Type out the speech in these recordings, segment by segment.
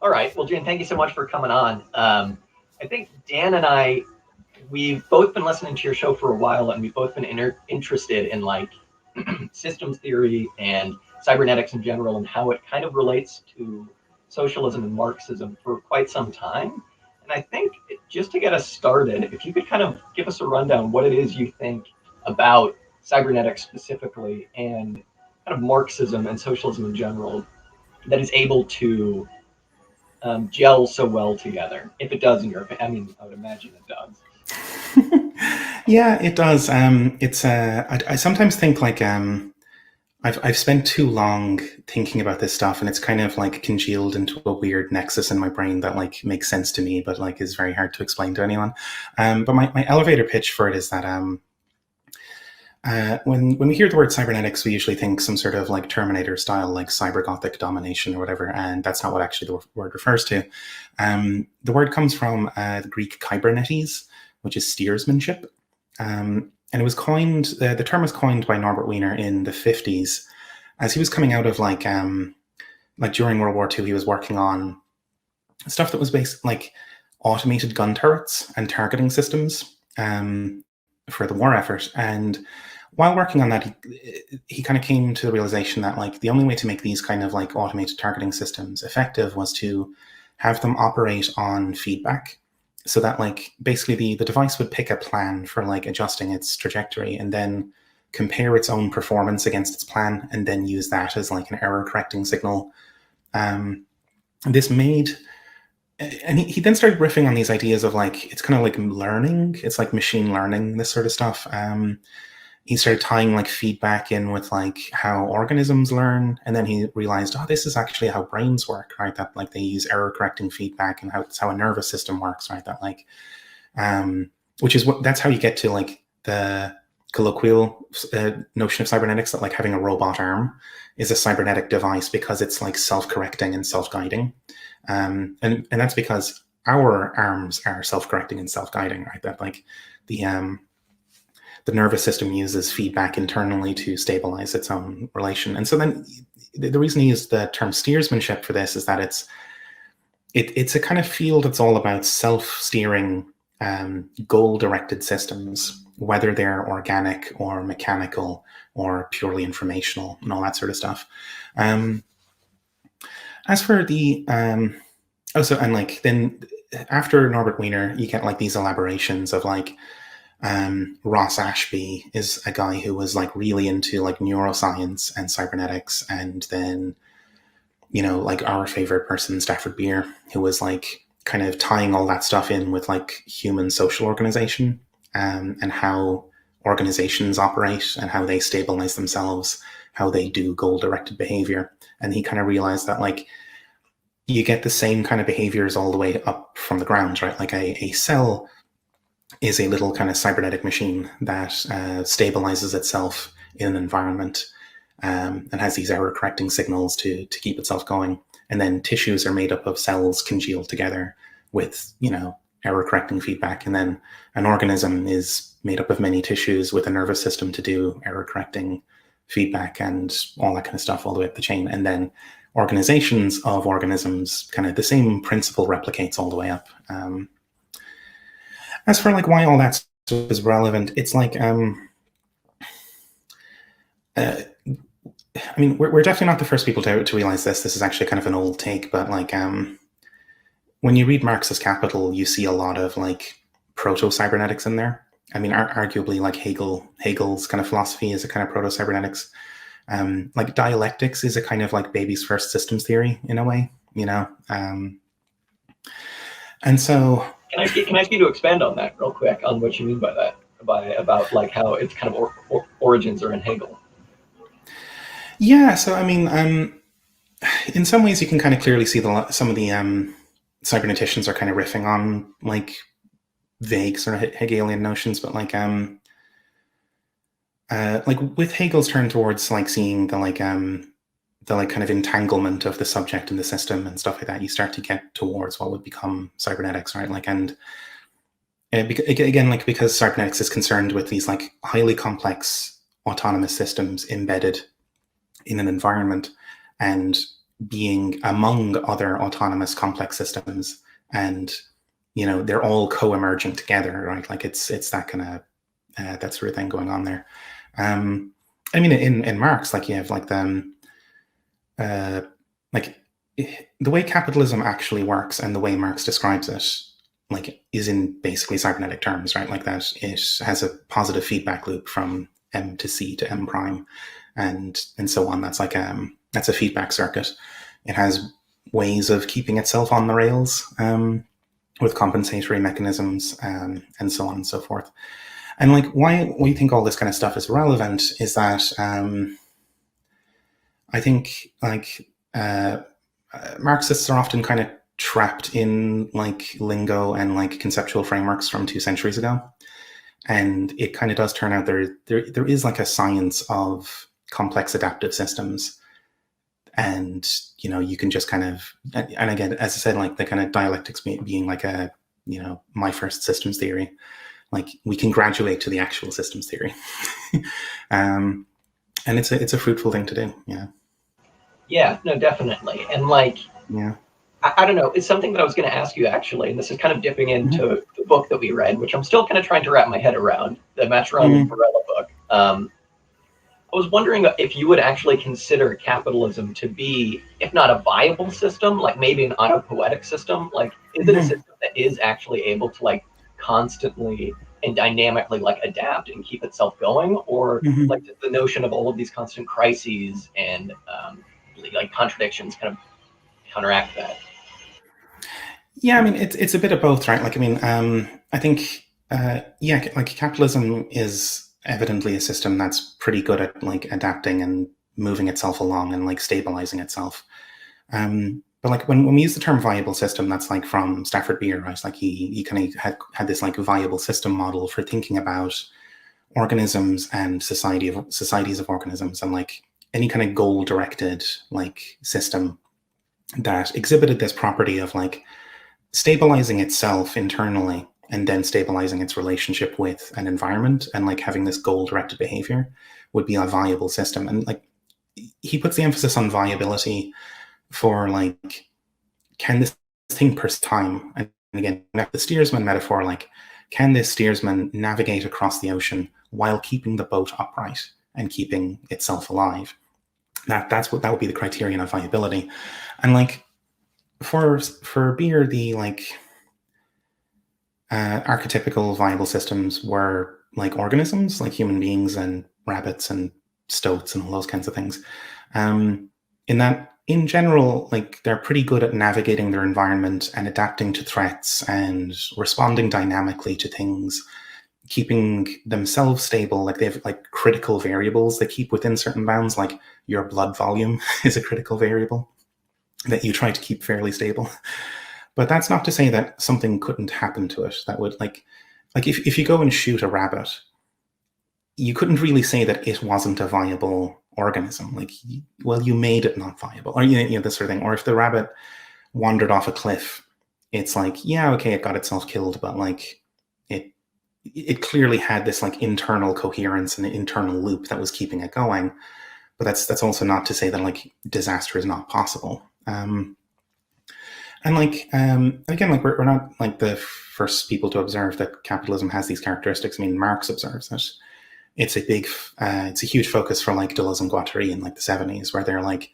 All right. Well, June, thank you so much for coming on. I think Dan and I, we've both been listening to your show for a while, and we've both been interested in like systems theory and cybernetics in general and how it kind of relates to socialism and Marxism for quite some time. And I think just to get us started, if you could kind of give us a rundown what it is you think about cybernetics specifically and kind of Marxism and socialism in general that is able to gel so well together. If it does, in your opinion, I mean, I would imagine it does. Yeah, it does. I sometimes think like I've spent too long thinking about this stuff, and it's kind of like congealed into a weird nexus in my brain that like makes sense to me, but like is very hard to explain to anyone. But my elevator pitch for it is that when we hear the word cybernetics, we usually think some sort of like Terminator style, like cyber gothic domination or whatever, and that's not what actually the word refers to. The word comes from the Greek kybernetes, which is steersmanship. And it was coined, the term was coined by Norbert Wiener in the 50s as he was coming out of like during World War II, he was working on stuff that was based like automated gun turrets and targeting systems for the war effort. And while working on that, he kind of came to the realization that like the only way to make these kind of like automated targeting systems effective was to have them operate on feedback. So that like basically the device would pick a plan for like adjusting its trajectory and then compare its own performance against its plan and then use that as like an error correcting signal. This made, and he then started riffing on these ideas of like, it's kind of like learning, it's like machine learning, this sort of stuff. He started tying like feedback in with like how organisms learn. And then he realized, oh, this is actually how brains work, right? That like they use error correcting feedback and it's how a nervous system works, right? That like, which is that's how you get to like the colloquial notion of cybernetics, that like having a robot arm is a cybernetic device because it's like self-correcting and self-guiding. And that's because our arms are self-correcting and self-guiding, right? That like the nervous system uses feedback internally to stabilize its own relation. And so then the reason he used the term steersmanship for this is that it's a kind of field that's all about self-steering goal-directed systems, whether they're organic or mechanical or purely informational and all that sort of stuff. As for the and like then after Norbert Wiener, you get like these elaborations of like Ross Ashby is a guy who was like really into like neuroscience and cybernetics, and then like our favorite person, Stafford Beer, who was like kind of tying all that stuff in with like human social organization and how organizations operate and how they stabilize themselves, how they do goal-directed behavior. And he kind of realized that like you get the same kind of behaviors all the way up from the ground, right? Like a cell is a little kind of cybernetic machine that stabilizes itself in an environment and has these error correcting signals to keep itself going. And then tissues are made up of cells congealed together with, error correcting feedback. And then an organism is made up of many tissues with a nervous system to do error correcting feedback and all that kind of stuff all the way up the chain. And then organizations of organisms, kind of the same principle replicates all the way up. As for like why all that stuff is relevant, it's like, I mean, we're definitely not the first people to realize this. This is actually kind of an old take, but like when you read Marx's Capital, you see a lot of like proto-cybernetics in there. I mean, arguably like Hegel's kind of philosophy is a kind of proto-cybernetics. Like dialectics is a kind of like baby's first systems theory in a way, and so... Can I ask you to expand on that real quick, on what you mean by that, about like how it's kind of origins are in Hegel? Yeah, so I mean, in some ways you can kind of clearly see some of the cyberneticians are kind of riffing on like vague sort of Hegelian notions, but like with Hegel's turn towards like seeing the like kind of entanglement of the subject and the system and stuff like that, you start to get towards what would become cybernetics, right? Like, and again, like because cybernetics is concerned with these like highly complex autonomous systems embedded in an environment, and being among other autonomous complex systems, and they're all co-emerging together, right? Like it's that kind of that sort of thing going on there. I mean, in Marx, like you have like like the way capitalism actually works and the way Marx describes it, like, is in basically cybernetic terms, right? Like that it has a positive feedback loop from M to C to M prime, and so on. That's like that's a feedback circuit. It has ways of keeping itself on the rails with compensatory mechanisms and so on and so forth. And like why we think all this kind of stuff is relevant is that I think like Marxists are often kind of trapped in like lingo and like conceptual frameworks from 2 centuries ago. And it kind of does turn out there is like a science of complex adaptive systems. And, you can just kind of, and again, as I said, like the kind of dialectics being like a, my first systems theory, like we can graduate to the actual systems theory. And it's a fruitful thing to do. Yeah. Yeah, no, definitely. And like, yeah, I don't know, it's something that I was going to ask you actually, and this is kind of dipping into the book that we read, which I'm still kind of trying to wrap my head around, the Machuron and Varela book. I was wondering if you would actually consider capitalism to be, if not a viable system, like maybe an autopoietic system, like is it a system that is actually able to like constantly and dynamically like adapt and keep itself going, or like does the notion of all of these constant crises and like contradictions kind of counteract that? Yeah, I mean, it's a bit of both, right? Like, I mean, I think, like capitalism is evidently a system that's pretty good at like adapting and moving itself along and like stabilizing itself. But like when we use the term viable system, that's like from Stafford Beer, right? Like he kind of had this like viable system model for thinking about organisms and societies of organisms, and like any kind of goal directed like system that exhibited this property of like stabilizing itself internally and then stabilizing its relationship with an environment and like having this goal-directed behavior would be a viable system. And like he puts the emphasis on viability for like, can this thing per time? And again, the steersman metaphor, like, can this steersman navigate across the ocean while keeping the boat upright and keeping itself alive? That would be the criterion of viability. And like for Beer, the like archetypical viable systems were like organisms, like human beings and rabbits and stoats and all those kinds of things. In that, in general, like they're pretty good at navigating their environment and adapting to threats and responding dynamically to things, keeping themselves stable. Like they have like critical variables they keep within certain bounds, like your blood volume is a critical variable that you try to keep fairly stable. But that's not to say that something couldn't happen to it that would like if you go and shoot a rabbit, you couldn't really say that it wasn't a viable organism. Like, well, you made it not viable, or this sort of thing. Or if the rabbit wandered off a cliff, it's like, yeah, okay, it got itself killed, but like it clearly had this like internal coherence and an internal loop that was keeping it going. But that's also not to say that like disaster is not possible. And like again, like we're not like the first people to observe that capitalism has these characteristics. I mean, Marx observes it. It's a huge focus for like Deleuze and Guattari in like the 70s, where they're like,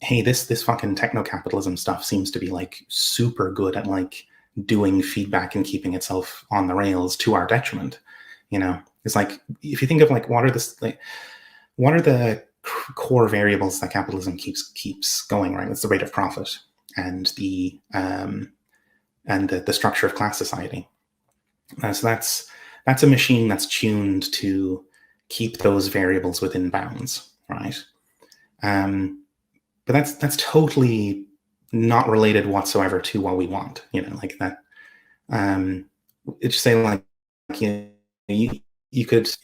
hey, this fucking techno-capitalism stuff seems to be like super good at like doing feedback and keeping itself on the rails to our detriment. It's like, if you think of like what are the core variables that capitalism keeps going, right? It's the rate of profit and the structure of class society. So that's a machine that's tuned to keep those variables within bounds, right? But that's totally not related whatsoever to what we want, like that. It's saying like you could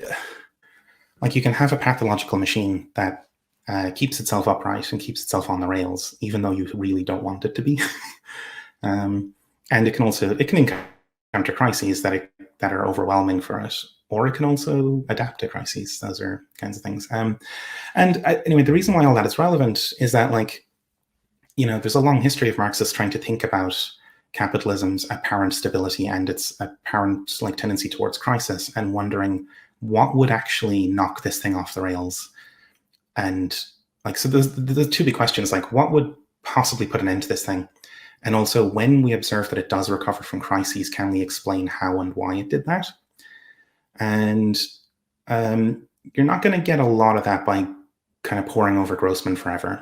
like you can have a pathological machine that keeps itself upright and keeps itself on the rails, even though you really don't want it to be. And it can encounter crises that are overwhelming for it, or it can also adapt to crises. Those are kinds of things. Anyway, the reason why all that is relevant is that like there's a long history of Marxists trying to think about capitalism's apparent stability and its apparent like tendency towards crisis, and wondering what would actually knock this thing off the rails. And like, so there's two big questions, like what would possibly put an end to this thing? And also, when we observe that it does recover from crises, can we explain how and why it did that? And you're not going to get a lot of that by kind of poring over Grossman forever,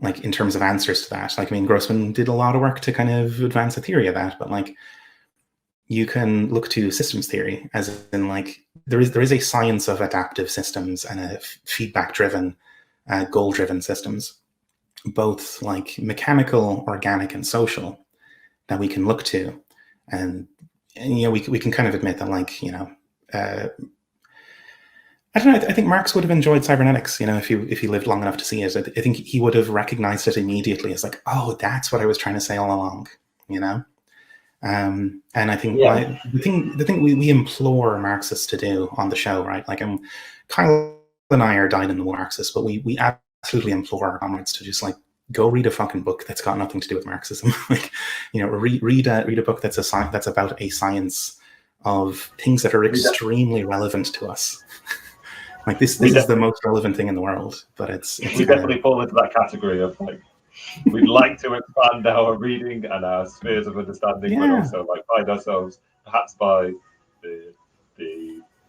like in terms of answers to that. Like, I mean, Grossman did a lot of work to kind of advance a theory of that, but like, you can look to systems theory, as in like there is a science of adaptive systems and a feedback-driven, goal-driven systems, both like mechanical, organic, and social, that we can look to, and we can kind of admit that, like, I don't know. I think Marx would have enjoyed cybernetics, if he lived long enough to see it. I think he would have recognized it immediately as like, oh, that's what I was trying to say all along, And I think the thing we implore Marxists to do on the show, right? Like, Kyle and I are dyed-in-the-wool Marxists, but we absolutely implore our comrades to just like go read a fucking book that's got nothing to do with Marxism. Like, read a book that's about a science of things that are extremely relevant to us. Like this is the most relevant thing in the world, but it's we definitely fall into that category of like, we'd like to expand our reading and our spheres of understanding, but also like find ourselves perhaps by the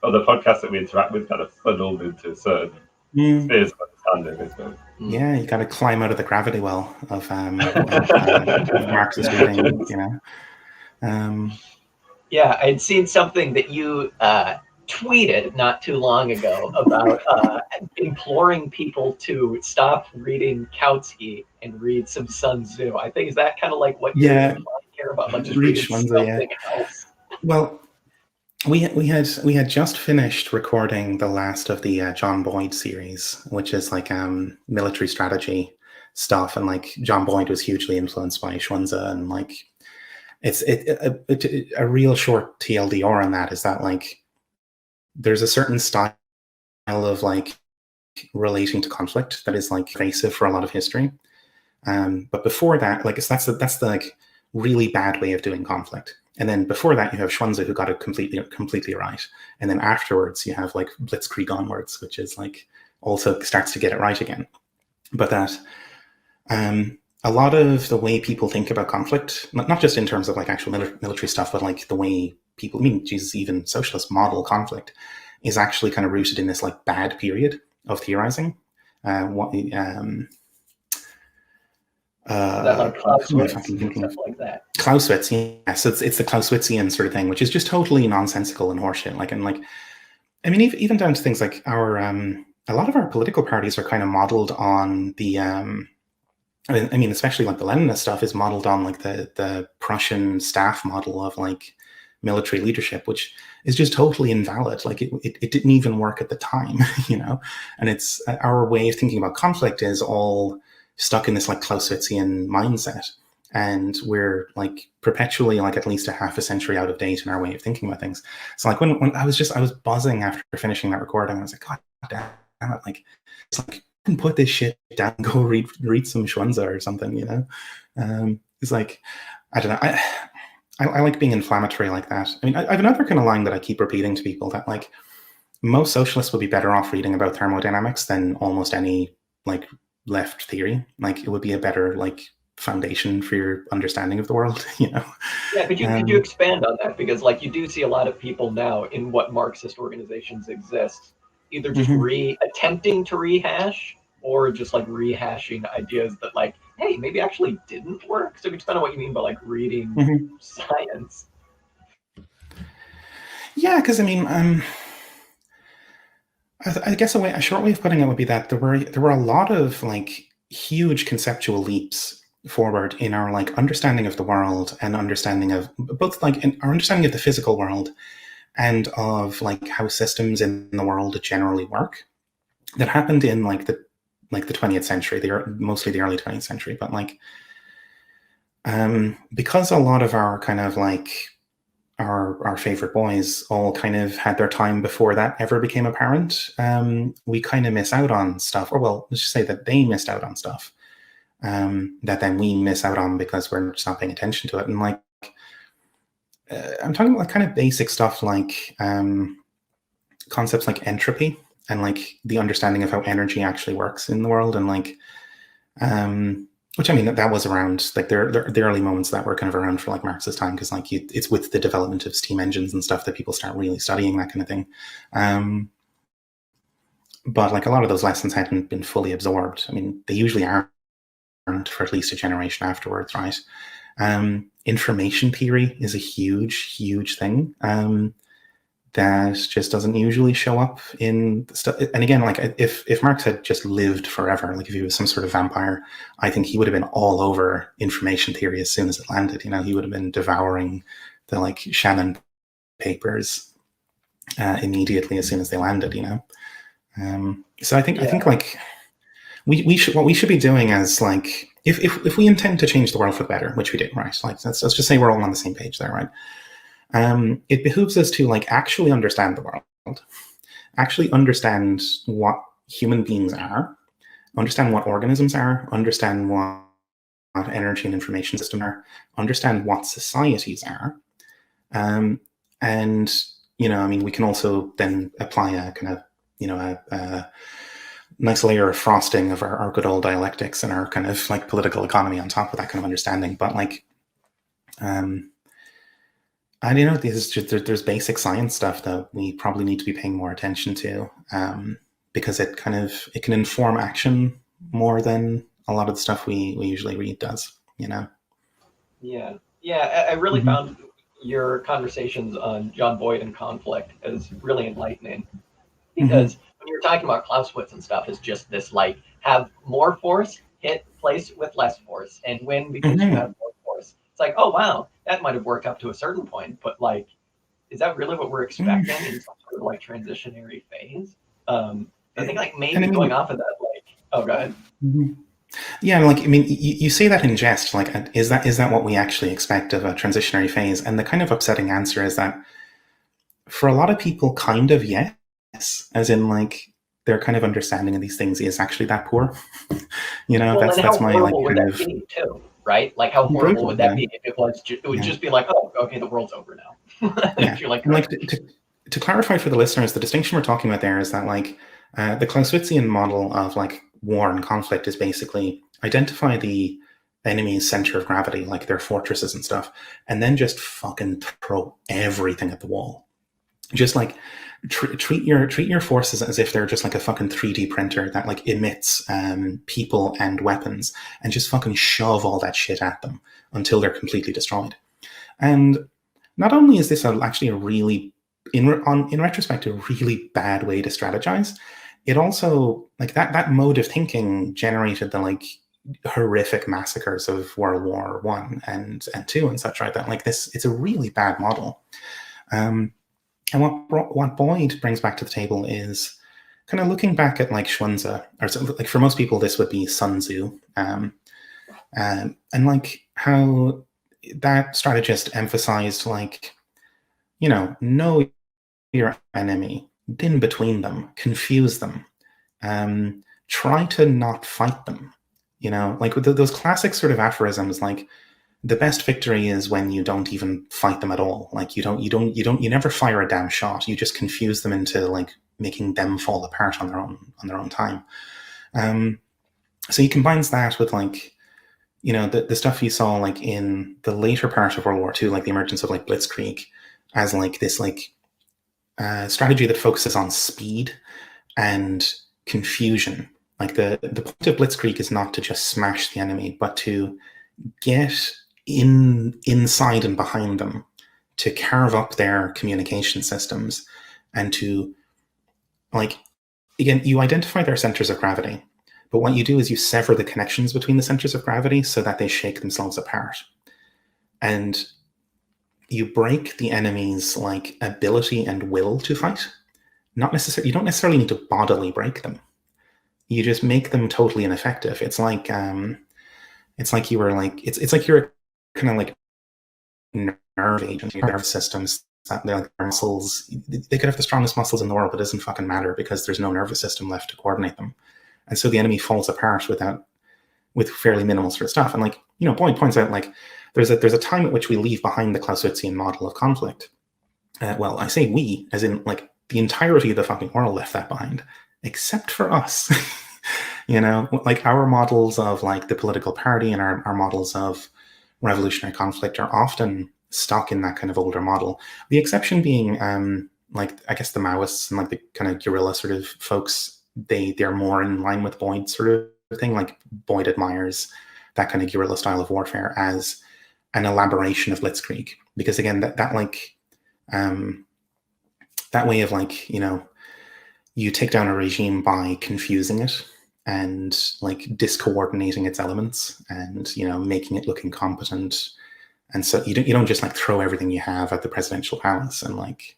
other podcasts that we interact with kind of funneled into certain spheres of understanding. Yeah, you got to climb out of the gravity well of Marxist reading, Yeah, I'd seen something that you tweeted not too long ago about imploring people to stop reading Kautsky and read some Sun Tzu. I think, is that kind of like what you care about, like just reading something else? Well, we had just finished recording the last of the John Boyd series, which is like military strategy stuff, and like John Boyd was hugely influenced by Schwanze, and like it's a real short TLDR on that is that like there's a certain style of like relating to conflict that is like pervasive for a lot of history. But before that, like that's the like really bad way of doing conflict. And then before that, you have Schwanze, who got it completely right. And then afterwards, you have like Blitzkrieg onwards, which is like also starts to get it right again. But that a lot of the way people think about conflict, not just in terms of like actual military stuff, but like the way people, Jesus, even socialists model conflict, is actually kind of rooted in this like bad period of theorizing. Like Clausewitz and stuff like that. Clausewitz, yes, it's the Clausewitzian sort of thing, which is just totally nonsensical and horseshit. Like, and like, I mean, even down to things like our a lot of our political parties are kind of modeled on the I mean, especially like the Leninist stuff is modeled on like the Prussian staff model of like military leadership, which is just totally invalid. Like it didn't even work at the time, and it's our way of thinking about conflict is all stuck in this like Clausewitzian mindset. And we're like perpetually like at least a half a century out of date in our way of thinking about things. So like when I was buzzing after finishing that recording, I was like, God damn it, like it's like put this shit down, go read some Schwanze or something, it's like, I don't know, I like being inflammatory like that. I mean, I have another kind of line that I keep repeating to people, that like most socialists would be better off reading about thermodynamics than almost any like left theory. Like it would be a better like foundation for your understanding of the world, Yeah, but could you expand on that? Because like you do see a lot of people now in what Marxist organizations exist, either just attempting to rehash or just like rehashing ideas that like, hey, maybe actually didn't work. So expand on what you mean by like reading science. Yeah, because I mean, I guess a short way of putting it would be that there were a lot of like huge conceptual leaps forward in our like understanding of the world and understanding of both like our understanding of the physical world and of like how systems in the world generally work, that happened in like the 20th century. They are mostly the early 20th century, but like because a lot of our kind of like our favorite boys all kind of had their time before that ever became apparent, we kind of miss out on stuff, or well, let's just say that they missed out on stuff that then we miss out on because we're just not paying attention to it. And like, I'm talking about kind of basic stuff like concepts like entropy and like the understanding of how energy actually works in the world, and like, which I mean that was around like the early moments that were kind of around for like Marx's time, because like it's with the development of steam engines and stuff that people start really studying that kind of thing. But like a lot of those lessons hadn't been fully absorbed. I mean, they usually aren't for at least a generation afterwards, right? Information theory is a huge thing that just doesn't usually show up in the stuff. And again, like if Marx had just lived forever, like if he was some sort of vampire, I think he would have been all over information theory as soon as it landed. You know, he would have been devouring the like Shannon papers immediately as soon as they landed. You know. So I think like we should be doing as like if we intend to change the world for the better, which we do, right? Like let's just say we're all on the same page there, right? It behooves us to like actually understand the world, actually understand what human beings are, understand what organisms are, understand what energy and information systems are, understand what societies are, and you know, I mean, we can also then apply a kind of a nice layer of frosting of our good old dialectics and our kind of like political economy on top of that kind of understanding. But like, I don't know, there's basic science stuff that we probably need to be paying more attention to, because it can inform action more than a lot of the stuff we usually read does, you know? Yeah. I really found your conversations on John Boyd and conflict as really enlightening. Because when you're talking about Clausewitz and stuff, it's just this like have more force, hit place with less force, and win because you have more force. It's like, oh wow, that might have worked up to a certain point, but like, is that really what we're expecting in some sort of like transitionary phase? I think like maybe going off of that, like, go ahead. Yeah, like I mean, you say that in jest, like, is that what we actually expect of a transitionary phase? And the kind of upsetting answer is that for a lot of people, kind of yes. As in, like, their kind of understanding of these things is actually that poor. You know, well, that's my like would kind that of be too, right? Like, how horrible would that be if it was? It would just be like, oh, okay, the world's over now. Yeah. You're like, and like to clarify for the listeners, the distinction we're talking about there is that like the Clausewitzian model of like war and conflict is basically identify the enemy's center of gravity, like their fortresses and stuff, and then just fucking throw everything at the wall. Just like treat your forces as if they're just like a fucking 3D printer that like emits people and weapons, and just fucking shove all that shit at them until they're completely destroyed. And not only is this actually a really, in retrospect, a really bad way to strategize, it also, like that mode of thinking generated the like horrific massacres of World War I and II and such, right? That like this, it's a really bad model. And what Boyd brings back to the table is kind of looking back at like Xunzi, or so, like for most people this would be Sun Tzu, and like how that strategist emphasized like, you know your enemy, din between them, confuse them, try to not fight them. You know, like those classic sort of aphorisms like, the best victory is when you don't even fight them at all. Like you never fire a damn shot. You just confuse them into like making them fall apart on their own time. So he combines that with like, you know, the stuff you saw like in the later part of World War II, like the emergence of like Blitzkrieg, as like this like strategy that focuses on speed and confusion. Like the point of Blitzkrieg is not to just smash the enemy, but to get inside and behind them, to carve up their communication systems, and to like, again, you identify their centers of gravity, but what you do is you sever the connections between the centers of gravity so that they shake themselves apart, and you break the enemy's like ability and will to fight. Not necessarily, you don't necessarily need to bodily break them. You just make them totally ineffective. It's like you were like, it's like you're kind of like nerve agent, your nerve systems, that they're like muscles. They could have the strongest muscles in the world, but it doesn't fucking matter because there's no nervous system left to coordinate them. And so the enemy falls apart without with fairly minimal sort of stuff. And like, you know, Boyd points out, like, there's a time at which we leave behind the Clausewitzian model of conflict. Well, I say we, as in like the entirety of the fucking world left that behind, except for us. You know, like our models of like the political party and our models of revolutionary conflict are often stuck in that kind of older model. The exception being, like, I guess the Maoists and like the kind of guerrilla sort of folks, they're more in line with Boyd's sort of thing. Like Boyd admires that kind of guerrilla style of warfare as an elaboration of Blitzkrieg, because again, that like that way of like, you know, you take down a regime by confusing it and like discoordinating its elements and, you know, making it look incompetent. And so you don't just like throw everything you have at the presidential palace and like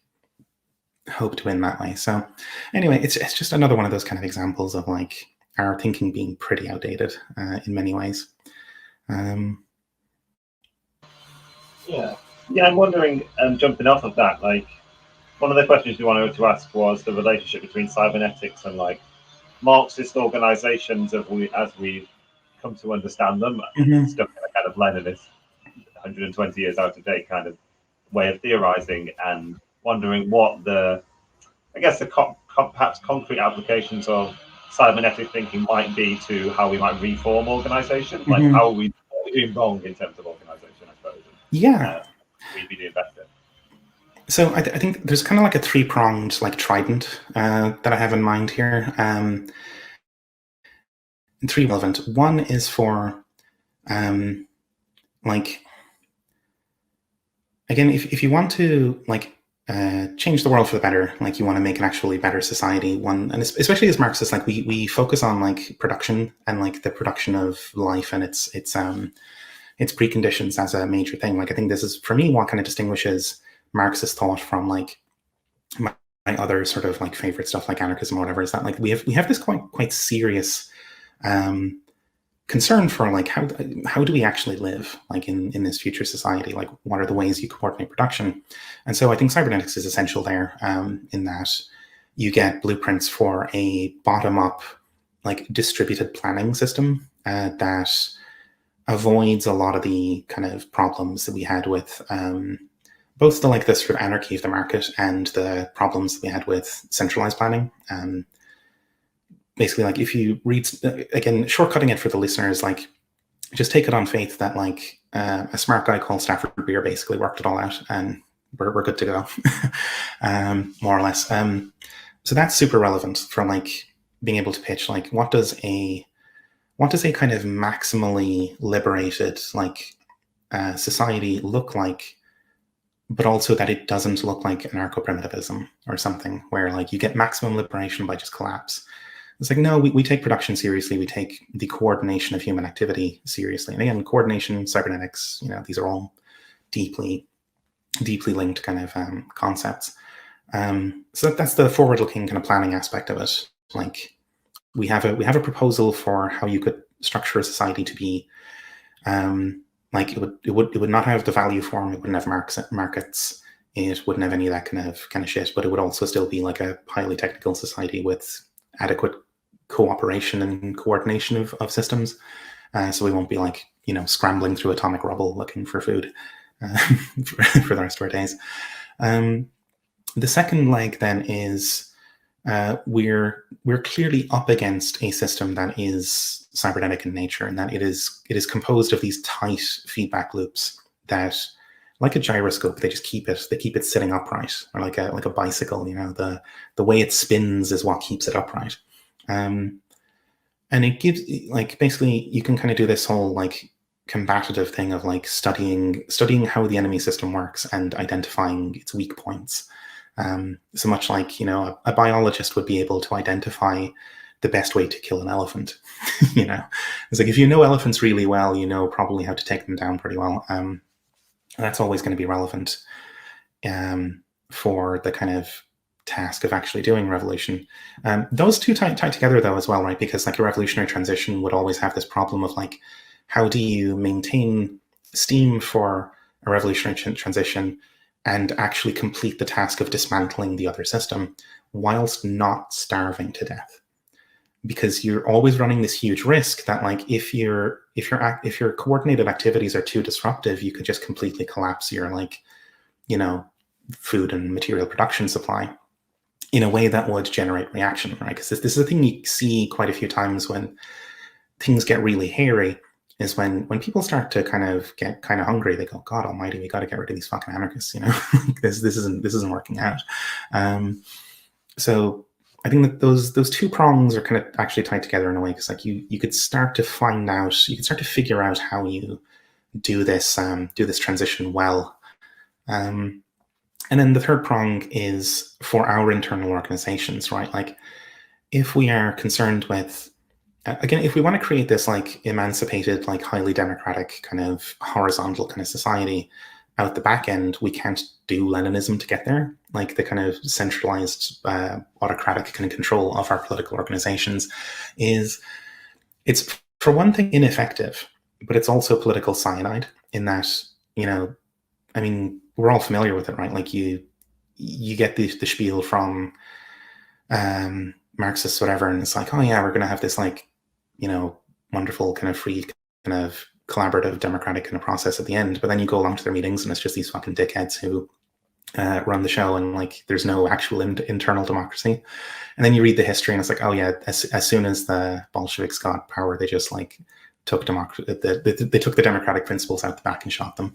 hope to win that way. So anyway, it's just another one of those kind of examples of like our thinking being pretty outdated in many ways. Yeah, I'm wondering, jumping off of that, like one of the questions we wanted to ask was the relationship between cybernetics and like Marxist organizations as we come to understand them, stuck in a kind of Leninist 120 years out of date kind of way of theorizing, and wondering what the perhaps concrete applications of cybernetic thinking might be to how we might reform organizations. Like how are we doing wrong in terms of organization, I suppose. Yeah. We'd be doing better. So I think there's kind of like a three-pronged like trident that I have in mind here. Three relevant. One is for like, again, if you want to like change the world for the better, like you want to make an actually better society, one, and especially as Marxists, like we focus on like production and like the production of life and its preconditions as a major thing. Like I think this is, for me, what kind of distinguishes Marxist thought from like my other sort of like favorite stuff like anarchism or whatever, is that like we have this quite serious concern for like how do we actually live like in this future society? Like what are the ways you coordinate production? And so I think cybernetics is essential there, in that you get blueprints for a bottom-up like distributed planning system that avoids a lot of the kind of problems that we had with both the sort of anarchy of the market and the problems that we had with centralized planning. Basically, like if you read, again, shortcutting it for the listeners, like just take it on faith that like a smart guy called Stafford Beer basically worked it all out and we're good to go, more or less. So that's super relevant for like being able to pitch like what does a kind of maximally liberated like society look like, but also that it doesn't look like anarcho-primitivism or something where like you get maximum liberation by just collapse. It's like, no, we take production seriously. We take the coordination of human activity seriously. And again, coordination, cybernetics, you know, these are all deeply linked kind of concepts. So that's the forward-looking kind of planning aspect of it. Like we have a proposal for how you could structure a society to be like it would not have the value form. It wouldn't have markets. It wouldn't have any of that kind of shit. But it would also still be like a highly technical society with adequate cooperation and coordination of systems. So we won't be like, you know, scrambling through atomic rubble looking for food for the rest of our days. The second leg then is we're clearly up against a system that is cybernetic in nature, and that it is composed of these tight feedback loops that, like a gyroscope, they keep it sitting upright, or like a bicycle. You know, the way it spins is what keeps it upright. And it gives, like, basically you can kind of do this whole like combative thing of like studying how the enemy system works and identifying its weak points. So much like, you know, a biologist would be able to identify the best way to kill an elephant. You know, it's like if you know elephants really well, you know probably how to take them down pretty well. And that's always going to be relevant for the kind of task of actually doing revolution. Those two tie together though as well, right? Because like a revolutionary transition would always have this problem of like, how do you maintain steam for a revolutionary transition and actually complete the task of dismantling the other system whilst not starving to death? because you're always running this huge risk that like if your coordinated activities are too disruptive, you could just completely collapse your like, you know, food and material production supply in a way that would generate reaction, right? Because this is a thing you see quite a few times when things get really hairy, is when people start to kind of get kind of hungry, they go, God almighty, we got to get rid of these fucking anarchists, you know. this isn't working out. So I think that those two prongs are kind of actually tied together in a way, because like you could start to figure out how you do this transition well. And then the third prong is for our internal organizations, right? Like if we are concerned with, again, if we want to create this like emancipated, like highly democratic kind of horizontal kind of society out the back end, we can't do Leninism to get there. Like the kind of centralized autocratic kind of control of our political organizations it's for one thing ineffective, but it's also political cyanide in that, you know, I mean, we're all familiar with it, right? Like you get the spiel from Marxists, whatever, and it's like, oh yeah, we're going to have this like, you know, wonderful kind of free kind of collaborative democratic kind of process at the end. But then you go along to their meetings and it's just these fucking dickheads who run the show, and like there's no actual internal democracy. And then you read the history and it's like, oh yeah, as soon as the Bolsheviks got power, they just like took they took the democratic principles out the back and shot them.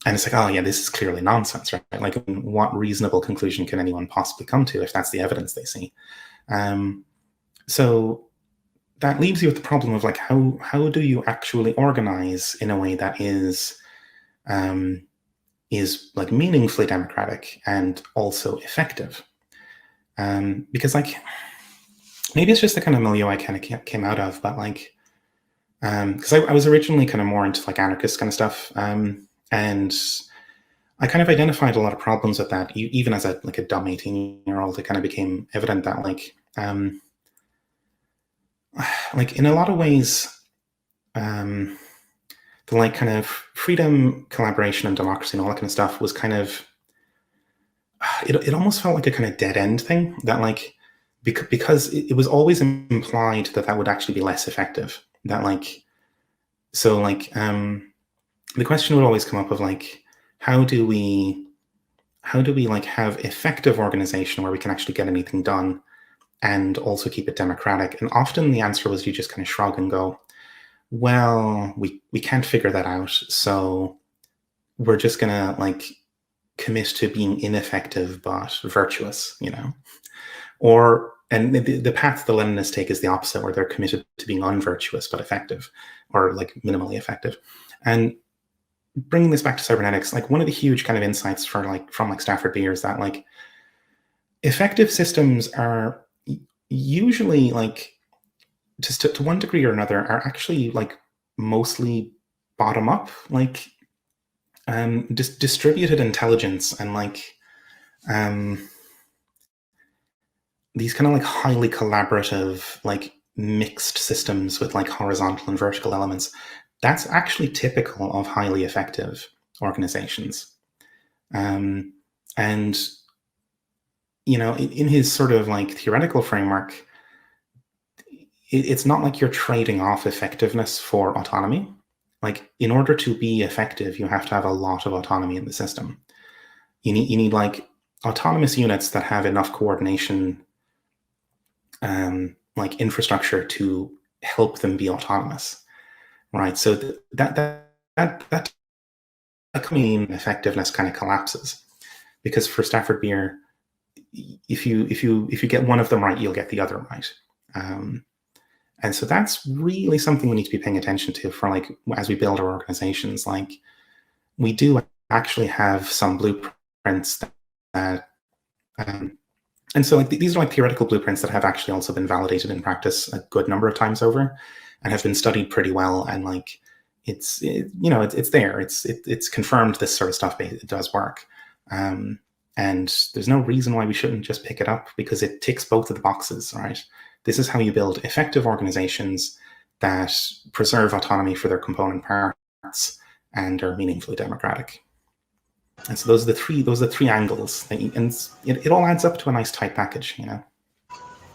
And it's like, oh yeah, this is clearly nonsense, right? Like, what reasonable conclusion can anyone possibly come to if that's the evidence they see? So that leaves you with the problem of like, how do you actually organize in a way that is like meaningfully democratic and also effective? Because like, maybe it's just the kind of milieu I kind of came out of, but like, because I was originally kind of more into like anarchist kind of stuff. And I kind of identified a lot of problems with that, even as a dumb 18-year-old. It kind of became evident that like in a lot of ways, the like kind of freedom, collaboration, and democracy and all that kind of stuff was kind of it almost felt like a kind of dead end thing, that like because it was always implied that would actually be less effective. That like so like the question would always come up of like, how do we like have effective organization where we can actually get anything done and also keep it democratic? And often the answer was you just kind of shrug and go, well, we can't figure that out, so we're just gonna like commit to being ineffective but virtuous, you know. And the path the Leninists take is the opposite, where they're committed to being unvirtuous but effective, or like minimally effective. And bringing this back to cybernetics, like one of the huge kind of insights from Stafford Beer is that like effective systems are usually like, just to one degree or another, are actually like mostly bottom up, like distributed intelligence and like these kind of like highly collaborative, like mixed systems with like horizontal and vertical elements. That's actually typical of highly effective organizations. And, you know, in his sort of like theoretical framework, it's not like you're trading off effectiveness for autonomy. Like, in order to be effective, you have to have a lot of autonomy in the system. You need like autonomous units that have enough coordination, like infrastructure to help them be autonomous. Right, so that effectiveness kind of collapses, because for Stafford Beer, if you get one of them right, you'll get the other right, and so that's really something we need to be paying attention to for like as we build our organizations. Like we do actually have some blueprints that, and so like these are like theoretical blueprints that have actually also been validated in practice a good number of times over, and have been studied pretty well, and like it's there, it's confirmed this sort of stuff, it does work, and there's no reason why we shouldn't just pick it up, because it ticks both of the boxes, right? This is how you build effective organizations that preserve autonomy for their component parts and are meaningfully democratic. And so those are the three angles, and it all adds up to a nice tight package, you know.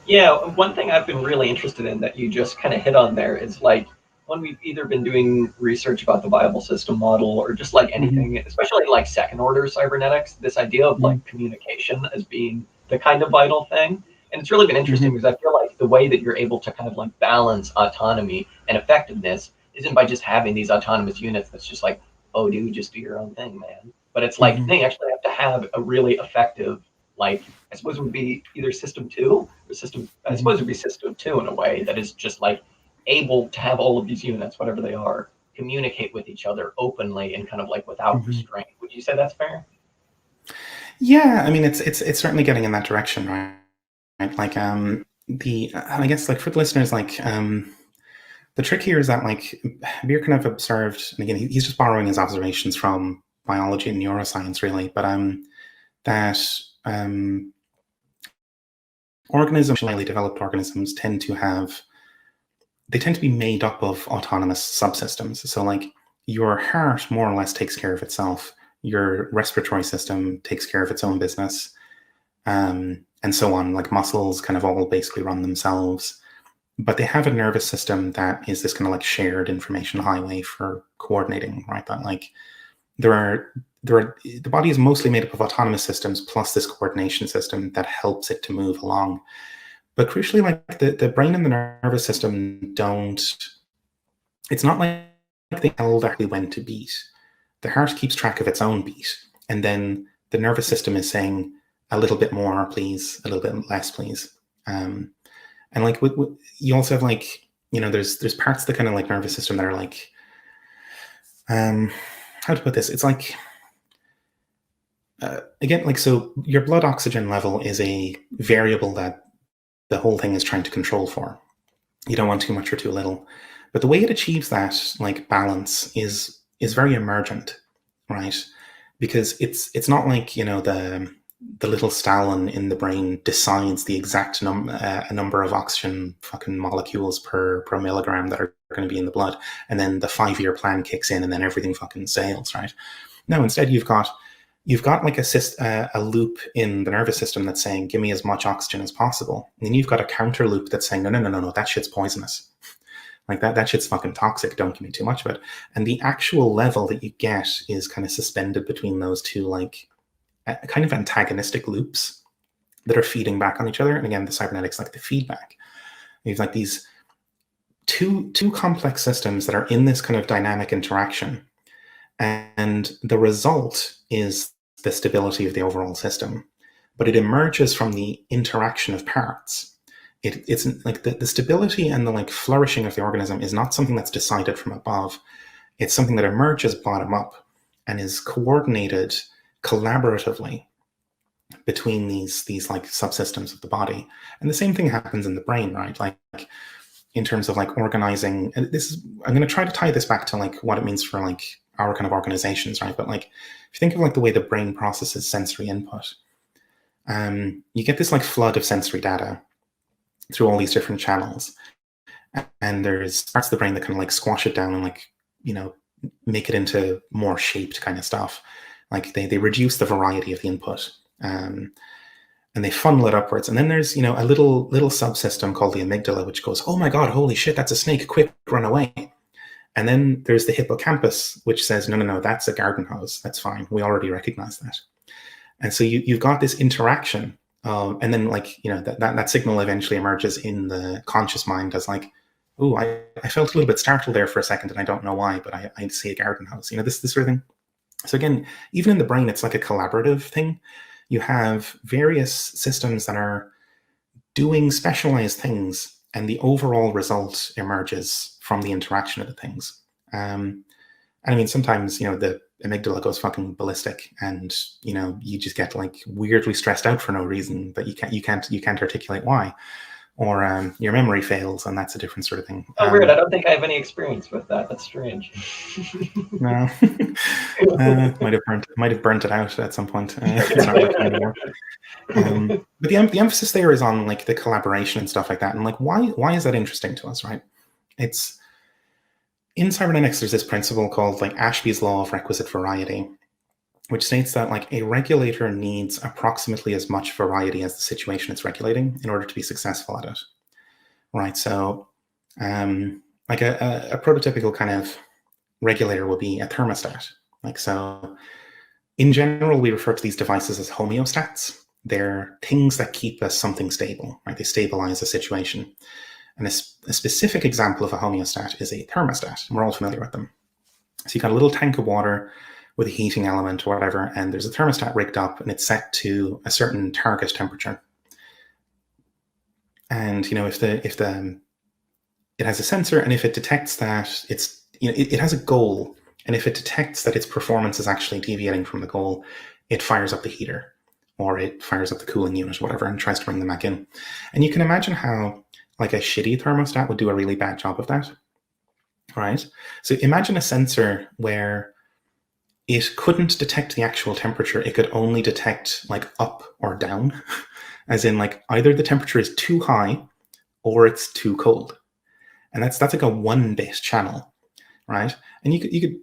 Yeah, one thing I've been really interested in that you just kind of hit on there is like when we've either been doing research about the viable system model or just like anything, especially like second order cybernetics, this idea of like communication as being the kind of vital thing. And it's really been interesting because I feel like the way that you're able to kind of like balance autonomy and effectiveness isn't by just having these autonomous units that's just like, oh, dude, just do your own thing, man. But it's like, no, you actually have to have a really effective, like, I suppose it would be either system two or system, I suppose it would be system two in a way that is just like able to have all of these units, whatever they are, communicate with each other openly and kind of like without restraint. Would you say that's fair? Yeah, I mean, it's certainly getting in that direction, right? Like, I guess, like, for the listeners, like, the trick here is that, like, Beer kind of observed, and again, he's just borrowing his observations from biology and neuroscience, really, but that organisms, highly developed organisms, tend to be made up of autonomous subsystems. So, like, your heart more or less takes care of itself. Your respiratory system takes care of its own business, and so on. Like, muscles kind of all basically run themselves. But they have a nervous system that is this kind of like shared information highway for coordinating, right? That, like, the body is mostly made up of autonomous systems plus this coordination system that helps it to move along. But crucially, like, the brain and the nervous system it's not like they tell exactly when to beat. The heart keeps track of its own beat. And then the nervous system is saying a little bit more, please, a little bit less, please. And like, you also have, like, there's parts of the kind of like nervous system that are like, how to put this? It's like, again, like, so your blood oxygen level is a variable that the whole thing is trying to control for. You don't want too much or too little. But the way it achieves that, like, balance is very emergent, right? Because it's not like, the little Stalin in the brain decides the exact number of oxygen fucking molecules per milligram that are going to be in the blood, and then the 5-year plan kicks in, and then everything fucking sails, right? No, instead you've got like a loop in the nervous system that's saying, give me as much oxygen as possible. And then you've got a counter loop that's saying, no, that shit's poisonous. Like, that shit's fucking toxic. Don't give me too much of it. And the actual level that you get is kind of suspended between those two, like, kind of antagonistic loops that are feeding back on each other. And again, the cybernetics, like the feedback. You've like these two complex systems that are in this kind of dynamic interaction. And the result is the stability of the overall system. But it emerges from the interaction of parts. It's like the stability and the, like, flourishing of the organism is not something that's decided from above. It's something that emerges bottom up and is coordinated collaboratively between these like subsystems of the body. And the same thing happens in the brain, right? Like, in terms of, like, organizing, and I'm going to try to tie this back to, like, what it means for, like, our kind of organizations, right? But, like, if you think of, like, the way the brain processes sensory input, you get this, like, flood of sensory data through all these different channels, and there's parts of the brain that kind of, like, squash it down and, like, make it into more shaped kind of stuff. Like, they reduce the variety of the input, and they funnel it upwards. And then there's, a little subsystem called the amygdala, which goes, oh my God, holy shit, that's a snake, quick, run away. And then there's the hippocampus, which says, no, that's a garden hose. That's fine. We already recognize that. And so you've got this interaction. And then, like, that signal eventually emerges in the conscious mind as, like, oh, I felt a little bit startled there for a second, and I don't know why, but I see a garden hose. This sort of thing. So again, even in the brain, it's like a collaborative thing. You have various systems that are doing specialized things, and the overall result emerges from the interaction of the things. And I mean, sometimes, the amygdala goes fucking ballistic, and, you just get, like, weirdly stressed out for no reason, but you can't articulate why. Or your memory fails, and that's a different sort of thing. Oh, weird. I don't think I have any experience with that. That's strange. No. Might have burnt it out at some point. It's not working anymore. But the emphasis there is on, like, the collaboration and stuff like that. And, like, why is that interesting to us, right? It's in cybernetics, there's this principle called, like, Ashby's law of requisite variety. which states that like a regulator needs approximately as much variety as the situation it's regulating in order to be successful at it. Right. So like a prototypical kind of regulator will be a thermostat. Like, so in general, we refer to these devices as homeostats. They're things that keep something stable, right? They stabilize a situation. And a specific example of a homeostat is a thermostat. And we're all familiar with them. So you've got a little tank of water with a heating element or whatever, and there's a thermostat rigged up and it's set to a certain target temperature. And, you know, if it has a sensor, and if it detects that it's, you know, it has a goal, and if it detects that its performance is actually deviating from the goal, it fires up the heater, or it fires up the cooling unit, or whatever, and tries to bring them back in. And you can imagine how like a shitty thermostat would do a really bad job of that, right? So imagine a sensor where it couldn't detect the actual temperature. It could only detect like up or down, as in like either the temperature is too high or it's too cold. And that's like a 1-bit channel, right? And you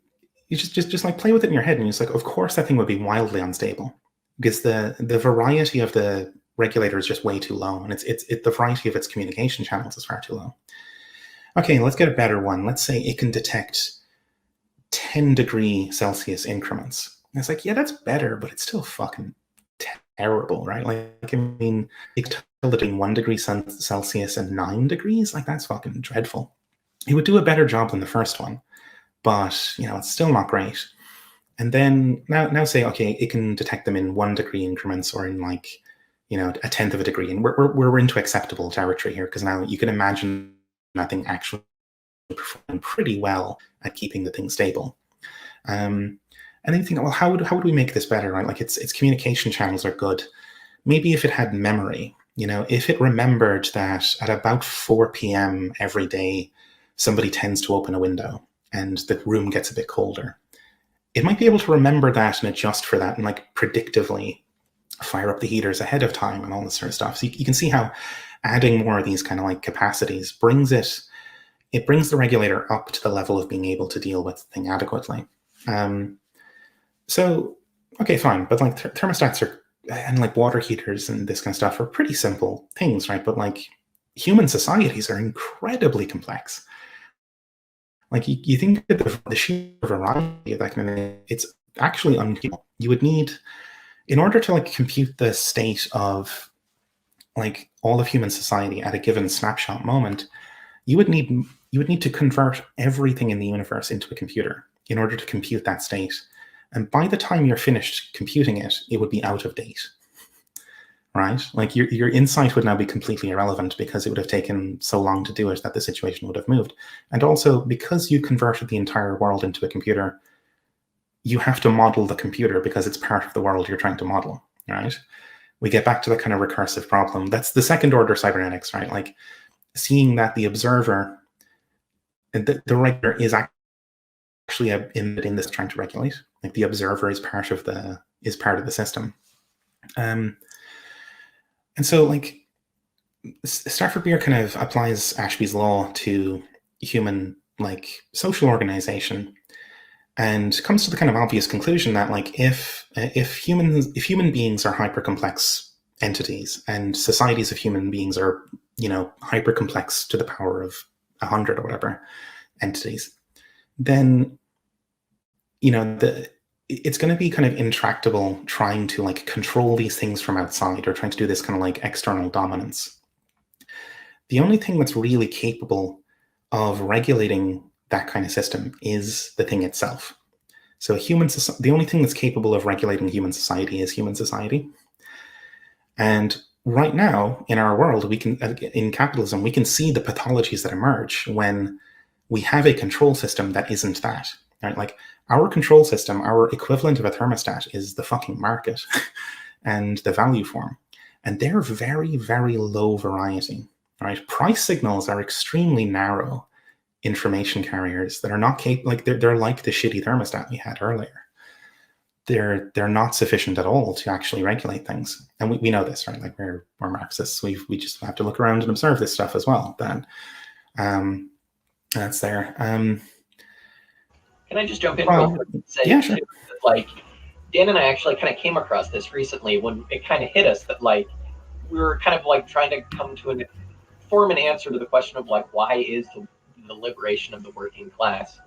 just like play with it in your head, and it's like, of course that thing would be wildly unstable, because the variety of the regulator is just way too low, and the variety of its communication channels is far too low. Okay, let's get a better one. Let's say it can detect 10°C increments. And it's like, yeah, that's better, but it's still fucking terrible, right? Like, I mean, it can tell between 1°C and 9 degrees. Like, that's fucking dreadful. It would do a better job than the first one, but, you know, it's still not great. And then now say, okay, it can detect them in 1 degree increments, or in like, you know, 1/10 of a degree. And we're into acceptable territory here, because now you can imagine that thing actually performing pretty well at keeping the thing stable. And then you think, well, how would we make this better, right? Like, its communication channels are good. Maybe if it had memory, you know, if it remembered that at about 4 p.m. every day, somebody tends to open a window and the room gets a bit colder, it might be able to remember that and adjust for that, and like predictively fire up the heaters ahead of time and all this sort of stuff. So you can see how adding more of these kind of like capacities brings the regulator up to the level of being able to deal with the thing adequately. So, okay, fine. But like thermostats and like water heaters and this kind of stuff are pretty simple things, right? But like human societies are incredibly complex. Like you think of the sheer variety of that kind of thing, it's actually unachievable. You would need, in order to like compute the state of like all of human society at a given snapshot moment, you would need to convert everything in the universe into a computer in order to compute that state. And by the time you're finished computing it, it would be out of date, right? Like your insight would now be completely irrelevant, because it would have taken so long to do it that the situation would have moved. And also, because you converted the entire world into a computer, you have to model the computer because it's part of the world you're trying to model, right? We get back to the kind of recursive problem. That's the second order cybernetics, right? Like seeing that the observer, the regulator is actually in this trying to regulate. Like the observer is part of the system. And so like Stafford Beer kind of applies Ashby's law to human like social organization, and comes to the kind of obvious conclusion that like if human beings are hypercomplex entities, and societies of human beings are, you know, hypercomplex to the power of 100 or whatever entities, then, you know, it's going to be kind of intractable trying to like control these things from outside, or trying to do this kind of like external dominance. The only thing that's really capable of regulating that kind of system is the thing itself. So the only thing that's capable of regulating human society is human society. And right now in our world, in capitalism, we can see the pathologies that emerge when we have a control system that isn't that. Right? Like our control system, our equivalent of a thermostat, is the fucking market and the value form. And they're very, very low variety. Right? Price signals are extremely narrow information carriers that are not capable. Like they're like the shitty thermostat we had earlier. They're not sufficient at all to actually regulate things, and we know this, right? Like we're Marxists. We just have to look around and observe this stuff as well. Then that's there. Can I just jump in real quick and say, yeah, sure. like, Dan and I actually kind of came across this recently when it kind of hit us that like we were kind of like trying to come to form an answer to the question of like why is the liberation of the working class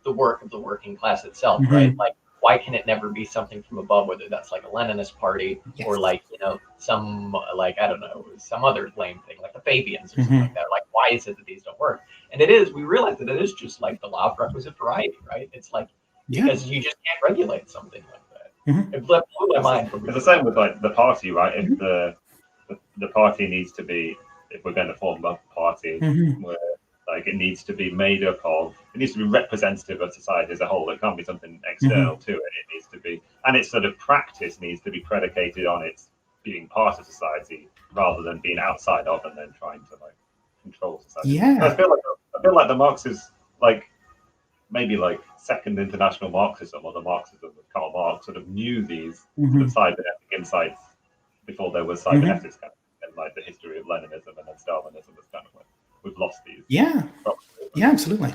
the work of the working class itself, right? Like why can it never be something from above, whether that's like a Leninist party or like, you know, some like, I don't know, some other lame thing like the Fabians or something like that. Like, why is it that these don't work? And it is, we realize that it is just like the law of requisite variety, right? It's like, because you just can't regulate something like that. It blew my mind. It's the same with like the party, right? If the party needs to be, if we're going to form a party where like it needs to be made up of, it needs to be representative of society as a whole. It can't be something external to it. It needs to be, and its sort of practice needs to be predicated on its being part of society rather than being outside of and then trying to like control society. Yeah. I feel like the Marxists, like maybe like second international Marxism or the Marxism of Karl Marx sort of knew these sort of cybernetic insights before there was cybernetics kind of, and like the history of Leninism and then Stalinism was kind of like, we've lost these. Yeah, absolutely.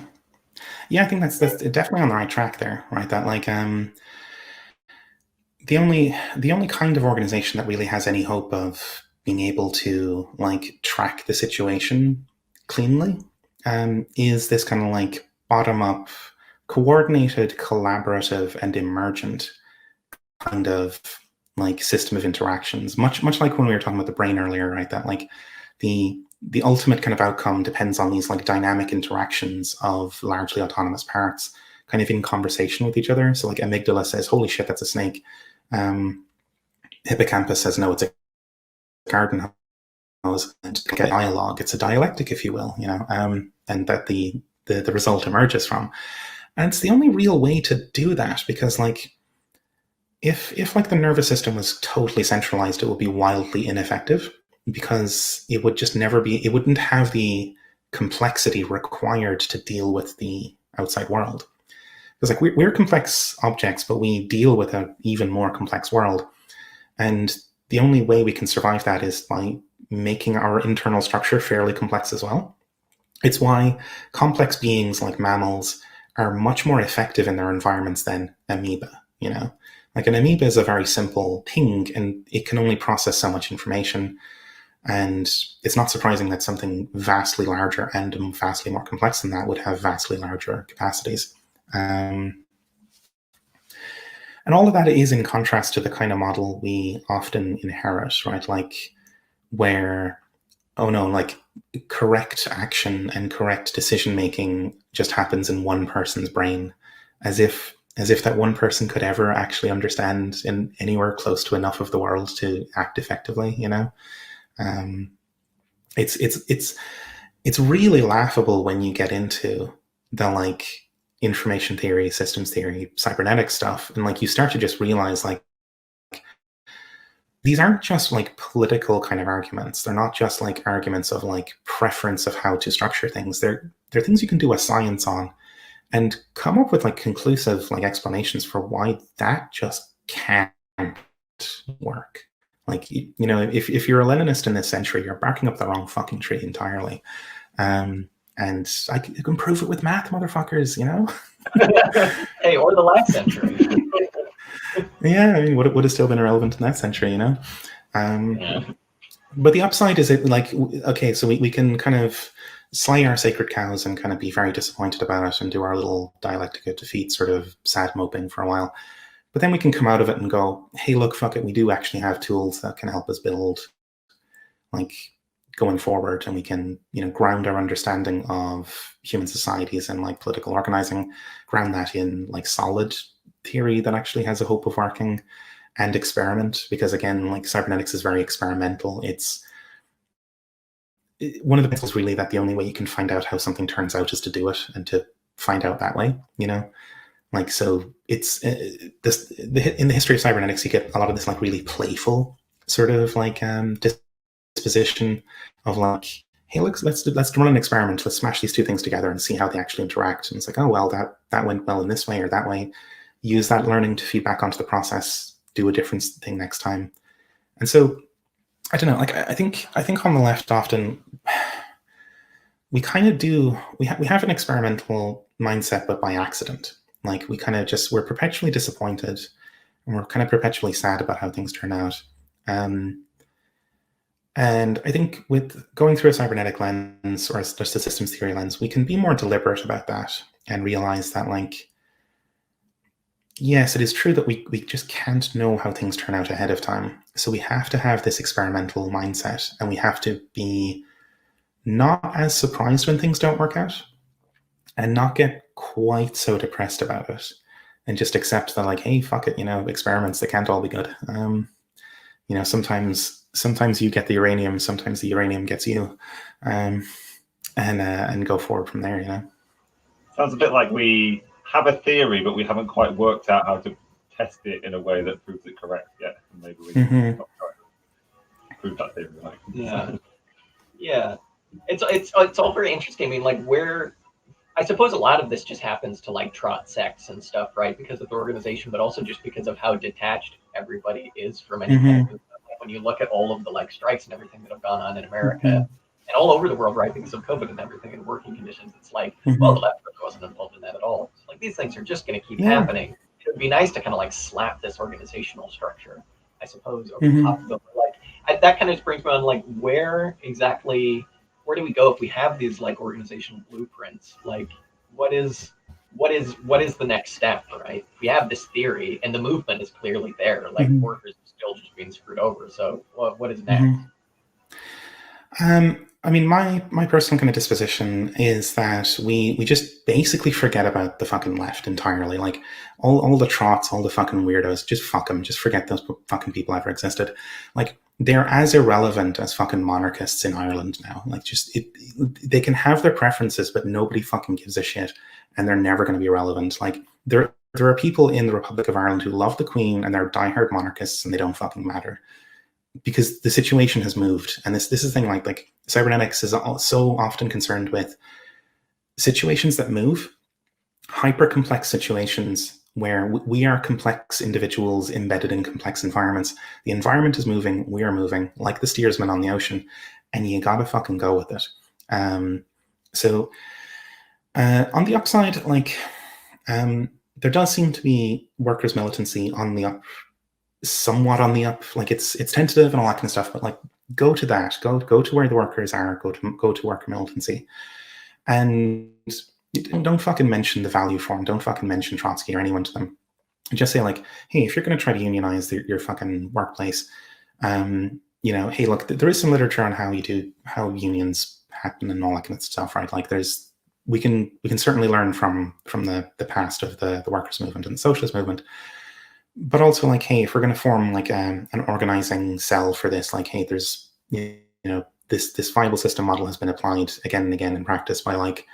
Yeah, I think that's definitely on the right track there, right? That like the only kind of organization that really has any hope of being able to like track the situation cleanly is this kind of like bottom up, coordinated, collaborative, and emergent kind of like system of interactions. Much like when we were talking about the brain earlier, right? That like the ultimate kind of outcome depends on these like dynamic interactions of largely autonomous parts kind of in conversation with each other. So like amygdala says, holy shit, that's a snake. Hippocampus says, no, it's a garden hose. And get dialogue, it's a dialectic, if you will, you know, and that the result emerges from. And it's the only real way to do that, because like if like the nervous system was totally centralized, it would be wildly ineffective, because it would just never be, it wouldn't have the complexity required to deal with the outside world. Because like we're complex objects, but we deal with an even more complex world. And the only way we can survive that is by making our internal structure fairly complex as well. It's why complex beings like mammals are much more effective in their environments than amoeba, you know? Like an amoeba is a very simple thing and it can only process so much information. And it's not surprising that something vastly larger and vastly more complex than that would have vastly larger capacities. And all of that is in contrast to the kind of model we often inherit, right? Like where, oh no, like correct action and correct decision-making just happens in one person's brain, as if that one person could ever actually understand in anywhere close to enough of the world to act effectively, you know? It's really laughable when you get into the like information theory, systems theory, cybernetic stuff, and like you start to just realize like these aren't just like political kind of arguments. They're not just like arguments of like preference of how to structure things. They're things you can do a science on and come up with like conclusive like explanations for why that just can't work. Like, you know, if you're a Leninist in this century, you're barking up the wrong fucking tree entirely. And I can prove it with math, motherfuckers, you know? Hey, or the last century. Yeah, I mean, would have still been irrelevant in that century, you know? But the upside is it like, okay, so we can kind of slay our sacred cows and kind of be very disappointed about it and do our little dialectic of defeat sort of sad moping for a while. But then we can come out of it and go, hey, look, fuck it, we do actually have tools that can help us build like going forward, and we can, you know, ground our understanding of human societies and like political organizing, ground that in like solid theory that actually has a hope of working, and experiment, because again, like cybernetics is very experimental. It's one of the principles really that the only way you can find out how something turns out is to do it and to find out that way, you know? Like, so it's in the history of cybernetics, you get a lot of this like really playful sort of like disposition of like, hey, let's run an experiment. Let's smash these two things together and see how they actually interact. And it's like, oh, well, that went well in this way or that way. Use that learning to feed back onto the process. Do a different thing next time. And so, I don't know. Like, I think on the left often we kind of do. We have an experimental mindset, but by accident. Like we kind of we're perpetually disappointed, and we're kind of perpetually sad about how things turn out. And I think with going through a cybernetic lens or just a systems theory lens, we can be more deliberate about that and realize that, like, yes, it is true that we just can't know how things turn out ahead of time. So we have to have this experimental mindset, and we have to be not as surprised when things don't work out and not get quite so depressed about it, and just accept that, like, hey, fuck it, experiments, they can't all be good. Sometimes you get the uranium, sometimes the uranium gets you, and go forward from there. Sounds a bit like we have a theory, but we haven't quite worked out how to test it in a way that proves it correct yet. And maybe we can stop trying to prove that theory right. Yeah. It's all very interesting. I mean, like, I suppose a lot of this just happens to, like, trot sects and stuff, right? Because of the organization, but also just because of how detached everybody is from anything. Like, when you look at all of the, like, strikes and everything that have gone on in America and all over the world, right, because of COVID and everything and working conditions, it's like, well, the left wasn't involved in that at all. It's like, these things are just going to keep happening. It would be nice to kind of, like, slap this organizational structure, I suppose, over the top of it. Like, that kind of brings me on, like, where do we go if we have these, like, organizational blueprints? Like, what is the next step, right? If we have this theory and the movement is clearly there, like, workers are still just being screwed over. So what is next? I mean, my personal kind of disposition is that we just basically forget about the fucking left entirely. Like, all the trots, all the fucking weirdos, just fuck them. Just forget those fucking people ever existed. Like, they're as irrelevant as fucking monarchists in Ireland now. Like, they can have their preferences, but nobody fucking gives a shit, and they're never going to be relevant. Like, there are people in the Republic of Ireland who love the Queen and they're diehard monarchists, and they don't fucking matter because the situation has moved. And this is the thing. Like cybernetics is so often concerned with situations that move, hyper complex situations where we are complex individuals embedded in complex environments. The environment is moving, we are moving, like the steersman on the ocean, and you gotta fucking go with it. So on the upside, like, there does seem to be workers' militancy on the up, somewhat on the up. Like, it's tentative and all that kind of stuff, but, like, go to that, go to where the workers are, go to worker militancy, and don't fucking mention the value forum. Don't fucking mention Trotsky or anyone to them. Just say, like, hey, if you're going to try to unionize your fucking workplace, hey, look, there is some literature on how unions happen and all that kind of stuff, right? Like, we can certainly learn from the past of the workers' movement and the socialist movement. But also, like, hey, if we're going to form, like, an organizing cell for this, like, hey, there's, this viable system model has been applied again and again in practice by, like,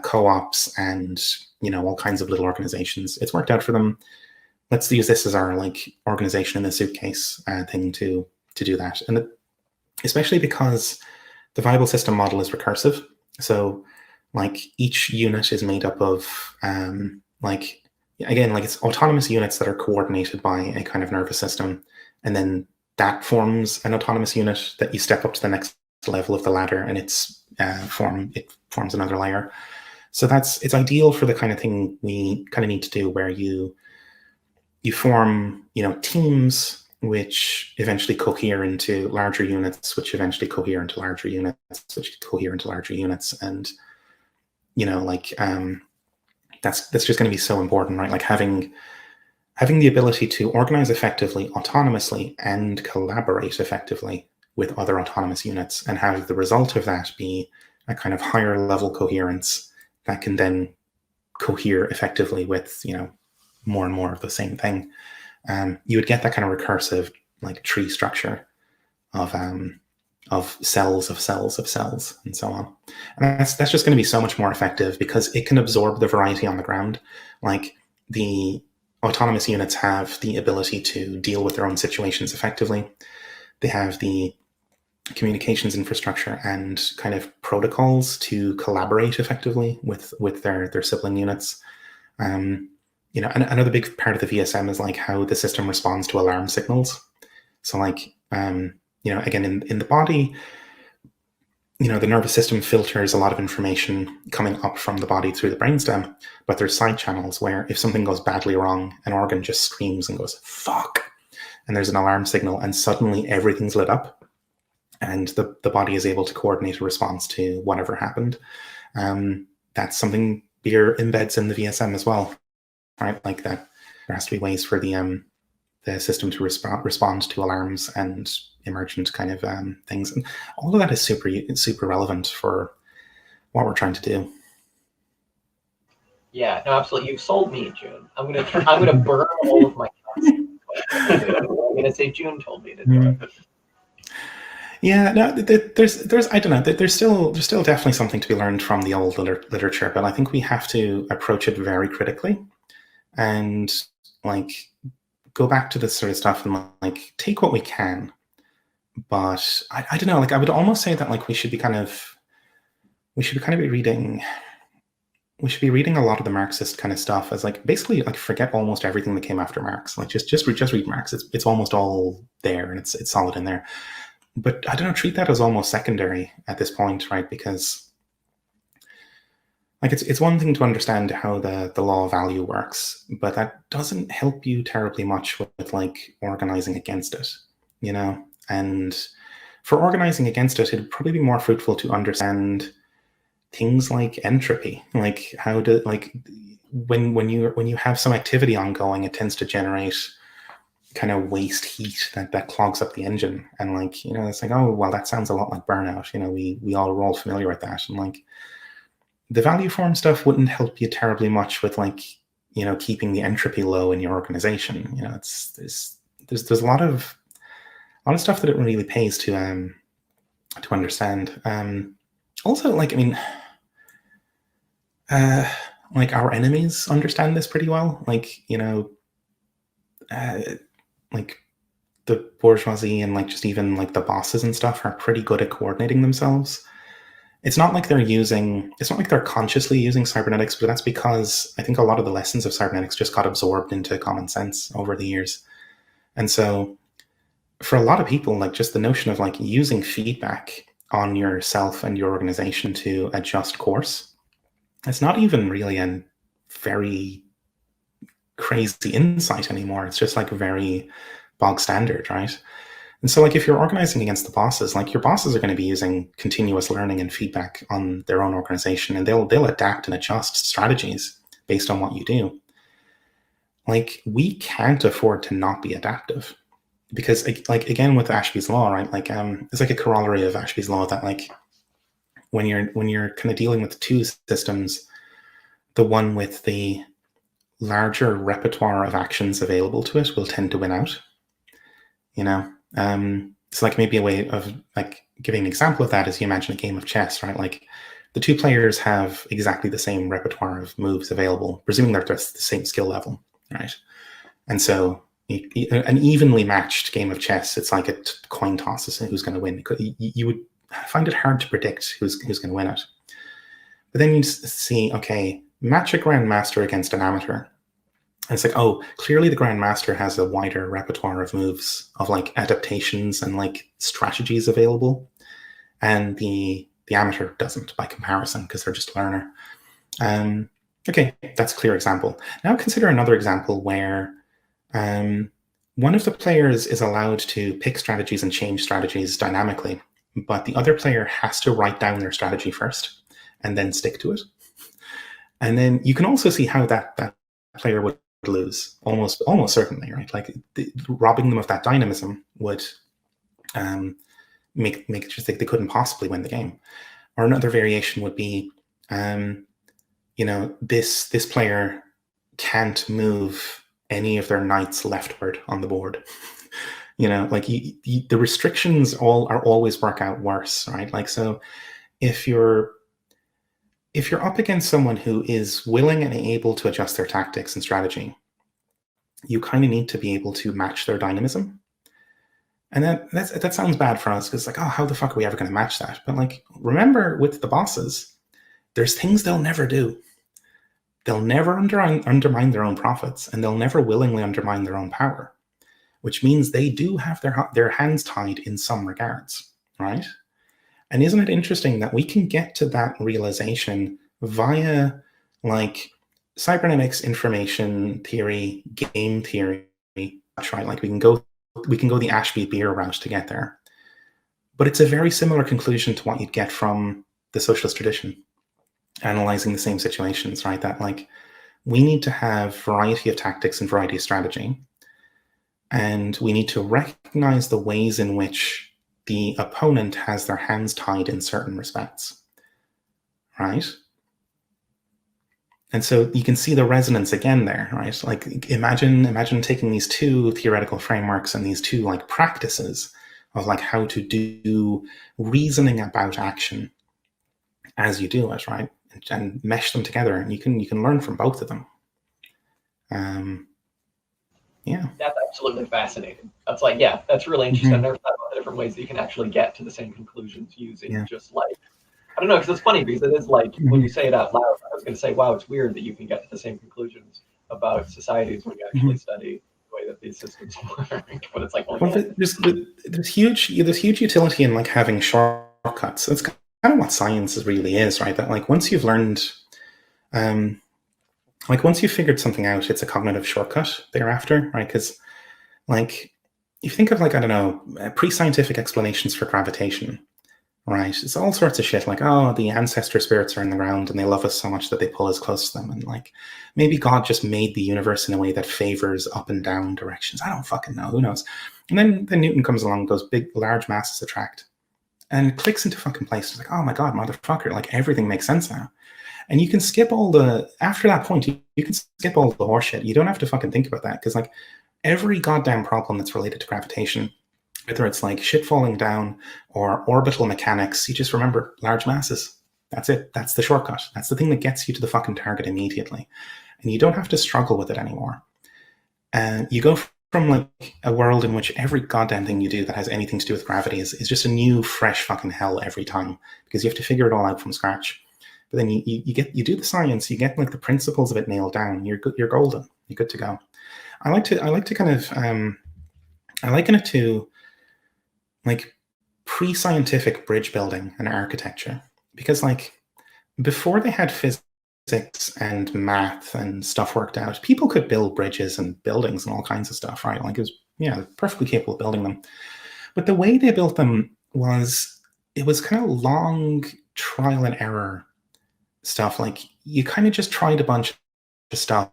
co-ops and all kinds of little organizations. It's worked out for them. Let's use this as our, like, organization in the suitcase thing to do that. And especially because the viable system model is recursive. So, like, each unit is made up of it's autonomous units that are coordinated by a kind of nervous system, and then that forms an autonomous unit that you step up to the next level of the ladder, and it forms another layer. So it's ideal for the kind of thing we kind of need to do, where you form teams which eventually cohere into larger units, which eventually cohere into larger units, which cohere into larger units, and that's just going to be so important, right? Like, having the ability to organize effectively, autonomously, and collaborate effectively with other autonomous units, and have the result of that be a kind of higher level coherence that can then cohere effectively with more and more of the same thing. You would get that kind of recursive, like, tree structure of cells of cells of cells, and so on. And that's just going to be so much more effective because it can absorb the variety on the ground. Like, the autonomous units have the ability to deal with their own situations effectively. They have the communications infrastructure and kind of protocols to collaborate effectively with their sibling units. And another big part of the VSM is, like, how the system responds to alarm signals. So, like, again, in the body, the nervous system filters a lot of information coming up from the body through the brainstem, but there's side channels where if something goes badly wrong, an organ just screams and goes, fuck, and there's an alarm signal, and suddenly everything's lit up, and the body is able to coordinate a response to whatever happened. That's something Beer embeds in the VSM as well, right? Like that there has to be ways for the system to respond to alarms and emergent kind of things, and all of that is super relevant for what we're trying to do. Yeah, no, absolutely. You've sold me, June. I'm gonna burn all of my content. I'm gonna say June told me to do it. Yeah, no, there's I don't know. There's still definitely something to be learned from the old literature, but I think we have to approach it very critically, and like go back to this sort of stuff and like take what we can. But I don't know. Like I would almost say that like we should be reading. We should be reading a lot of the Marxist kind of stuff as like basically like forget almost everything that came after Marx. Like just read Marx. It's almost all there and it's solid in there. But I don't know, treat that as almost secondary at this point, right? Because like it's one thing to understand how the law of value works, but that doesn't help you terribly much with like organizing against it, you know? And for organizing against it, it'd probably be more fruitful to understand things like entropy, like how do like when you have some activity ongoing, it tends to generate kind of waste heat that clogs up the engine, and like it's like, oh well, that sounds a lot like burnout. We all are all familiar with that, and like the value form stuff wouldn't help you terribly much with like keeping the entropy low in your organization. There's a lot of stuff that it really pays to understand. Also, like like our enemies understand this pretty well. Like like the bourgeoisie and like just even like the bosses and stuff are pretty good at coordinating themselves. It's not like they're consciously using cybernetics, but that's because I think a lot of the lessons of cybernetics just got absorbed into common sense over the years. And so for a lot of people, like just the notion of like using feedback on yourself and your organization to adjust course, it's not even really a very crazy insight anymore. It's just like very bog standard, right? And so like if you're organizing against the bosses, like your bosses are going to be using continuous learning and feedback on their own organization, and they'll adapt and adjust strategies based on what you do. Like we can't afford to not be adaptive, because like again with Ashby's law, right? Like it's like a corollary of Ashby's law that like when you're kind of dealing with two systems, the one with the larger repertoire of actions available to it will tend to win out. So like maybe a way of like giving an example of that is you imagine a game of chess, right? Like the two players have exactly the same repertoire of moves available, presuming they're just the same skill level, right? And so an evenly matched game of chess, it's like a coin toss as who's going to win. You would find it hard to predict who's going to win it. But then you see, okay, match a grandmaster against an amateur. And it's like, oh, clearly the grandmaster has a wider repertoire of moves, of like adaptations and like strategies available, and the amateur doesn't by comparison because they're just a learner. Okay, that's a clear example. Now consider another example where one of the players is allowed to pick strategies and change strategies dynamically, but the other player has to write down their strategy first and then stick to it. And then you can also see how that player would lose almost certainly, right? Like robbing them of that dynamism would make it just like they couldn't possibly win the game. Or another variation would be, this player can't move any of their knights leftward on the board. Like the restrictions always work out worse, right? Like so, if you're up against someone who is willing and able to adjust their tactics and strategy, you kind of need to be able to match their dynamism. And that sounds bad for us because like, oh, how the fuck are we ever going to match that? But like, remember with the bosses, there's things they'll never do. They'll never undermine their own profits, and they'll never willingly undermine their own power, which means they do have their hands tied in some regards, right? And isn't it interesting that we can get to that realization via like cybernetics, information theory, game theory? That's right. Like we can go the Ashby beer route to get there. But it's a very similar conclusion to what you'd get from the socialist tradition, analyzing the same situations, right? That like we need to have variety of tactics and variety of strategy. And we need to recognize the ways in which the opponent has their hands tied in certain respects, right? And so you can see the resonance again there, right? Like imagine taking these two theoretical frameworks and these two like practices of like how to do reasoning about action as you do it, right? And mesh them together, and you can learn from both of them. Yeah. That's absolutely fascinating. That's like, yeah, that's really interesting. I've never thought about the different ways that you can actually get to the same conclusions using just like, I don't know, because it's funny because it is like when you say it out loud, I was going to say, wow, it's weird that you can get to the same conclusions about societies when you actually study the way that these systems work. But it's like, well, there's huge utility in like having shortcuts. That's kind of what science really is, right? That like once you've learned, like once you've figured something out, it's a cognitive shortcut thereafter, right? Because like if you think of like, I don't know, pre-scientific explanations for gravitation, right? It's all sorts of shit like, oh, the ancestor spirits are in the ground and they love us so much that they pull us close to them. And like maybe God just made the universe in a way that favors up and down directions. I don't fucking know. Who knows? And then Newton comes along and goes, big, large masses attract. And it clicks into fucking place. It's like, oh my God, motherfucker, like everything makes sense now. And you can skip all the, after that point, you can skip all the horseshit. You don't have to fucking think about that. Because like every goddamn problem that's related to gravitation, whether it's like shit falling down or orbital mechanics, you just remember large masses. That's it. That's the shortcut. That's the thing that gets you to the fucking target immediately. And you don't have to struggle with it anymore. And you go from like a world in which every goddamn thing you do that has anything to do with gravity is just a new, fresh fucking hell every time because you have to figure it all out from scratch. But then you do the science, you get like the principles of it nailed down. You're good. You're golden. You're good to go. I like to kind of I liken it to like pre-scientific bridge building and architecture, because like before they had physics and math and stuff worked out, people could build bridges and buildings and all kinds of stuff, right? Like it was, yeah, perfectly capable of building them. But the way they built them was, it was kind of long trial and error stuff. Like you kind of just tried a bunch of stuff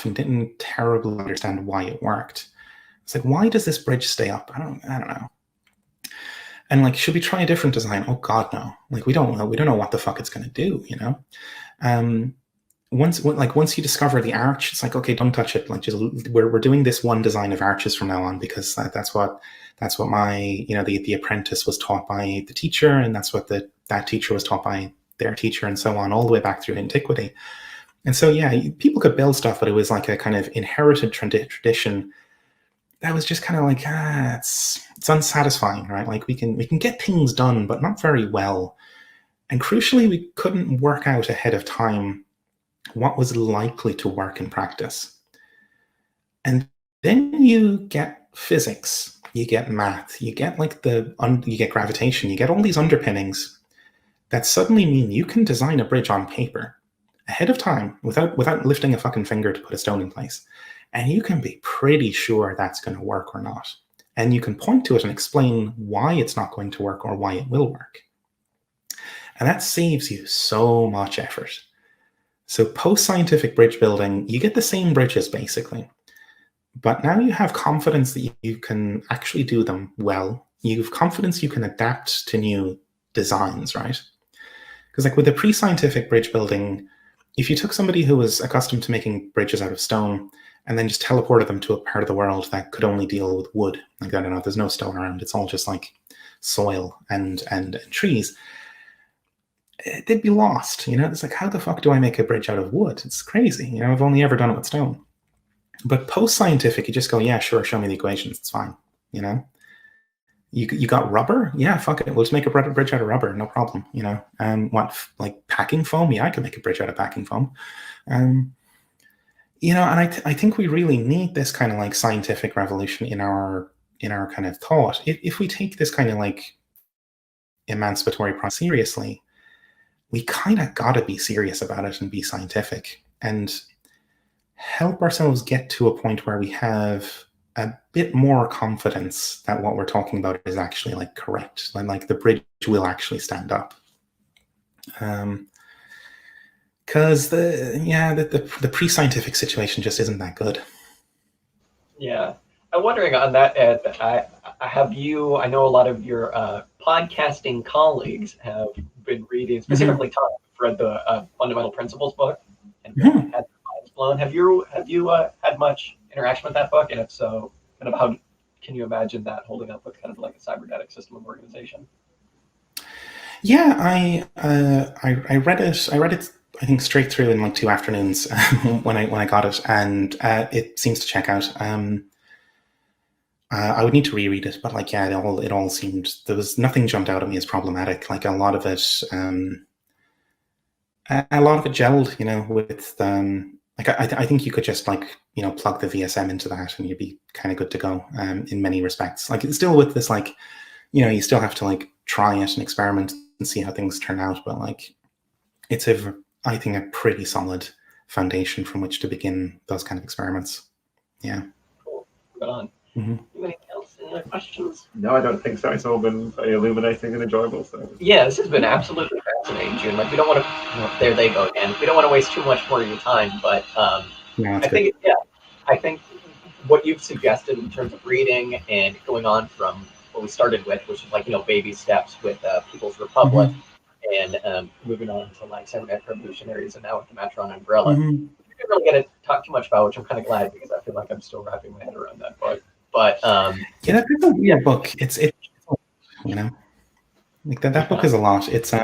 and didn't terribly understand why it worked. It's like, why does this bridge stay up? I don't know. And like, should we try a different design? Oh God, no. Like we don't know what the fuck it's going to do, you know? Once you discover the arch, it's like, okay, don't touch it. Like just, we're doing this one design of arches from now on because that's what my, you know, the apprentice was taught by the teacher, and that's what that teacher was taught by their teacher, and so on, all the way back through antiquity. And so, yeah, people could build stuff, but it was like a kind of inherited tradition that was just kind of like, it's unsatisfying, right? Like we can get things done, but not very well. And crucially, we couldn't work out ahead of time what was likely to work in practice. And then you get physics, you get math, you get like you get gravitation, you get all these underpinnings that suddenly mean you can design a bridge on paper ahead of time without lifting a fucking finger to put a stone in place. And you can be pretty sure that's going to work or not. And you can point to it and explain why it's not going to work or why it will work. And that saves you so much effort. So post-scientific bridge building, you get the same bridges basically. But now you have confidence that you can actually do them well. You have confidence you can adapt to new designs, right? Because like with the pre-scientific bridge building, if you took somebody who was accustomed to making bridges out of stone and then just teleported them to a part of the world that could only deal with wood, like, I don't know, there's no stone around, it's all just like soil and trees, they'd be lost, you know? It's like, how the fuck do I make a bridge out of wood? It's crazy, you know? I've only ever done it with stone. But post-scientific, you just go, yeah, sure, show me the equations, it's fine, you know? You got rubber? Yeah, fuck it. We'll just make a bridge out of rubber, no problem. You know, what, like packing foam? Yeah, I can make a bridge out of packing foam. You know, and I think we really need this kind of like scientific revolution in our kind of thought. If we take this kind of like emancipatory process seriously, we kind of got to be serious about it and be scientific and help ourselves get to a point where we have a bit more confidence that what we're talking about is actually like correct, like the bridge will actually stand up. Because the pre-scientific situation just isn't that good. Yeah, I'm wondering on that, Ed. I know a lot of your podcasting colleagues have been reading, specifically Tom, read the Fundamental Principles book and had their minds blown. Have you had much interaction with that book? And if so, kind of how can you imagine that holding up with kind of like a cybernetic system of organization? Yeah, I read it. I read it, I think, straight through in like 2 afternoons when I got it, and it seems to check out. I would need to reread it, but like, yeah, it all seemed, there was nothing jumped out at me as problematic. Like a lot of it gelled, with like I think you could just like plug the VSM into that and you'd be kind of good to go in many respects. Like it's still with this like you still have to like try it and experiment and see how things turn out, but like it's I think a pretty solid foundation from which to begin those kind of experiments. Yeah. Cool. Good on. Anything else? Any other questions? No, I don't think so. It's all been very illuminating and enjoyable. So yeah, this has been absolutely fascinating, June. Like we don't want to. There they go again. We don't want to waste too much more of your time, but I think what you've suggested in terms of reading and going on from what we started with, which is like baby steps with People's Republic, and moving on to like cybernetic revolutionaries, and now with the Matron umbrella. We didn't really get to talk too much about, which I'm kind of glad because I feel like I'm still wrapping my head around that book. But that's a weird book. It's like that book is a lot. It's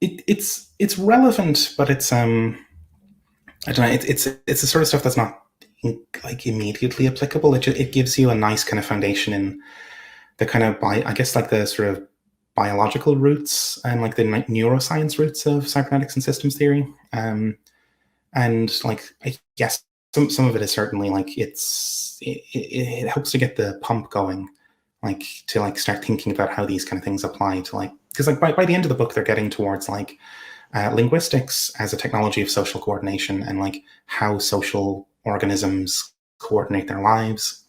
it's relevant, but it's I don't know. It's the sort of stuff that's not like immediately applicable. It gives you a nice kind of foundation in the kind of I guess like the sort of biological roots and like the neuroscience roots of cybernetics and systems theory. And like I guess some of it is certainly like it helps to get the pump going, like to like start thinking about how these kind of things apply to like, because like by the end of the book they're getting towards like linguistics as a technology of social coordination and like how social organisms coordinate their lives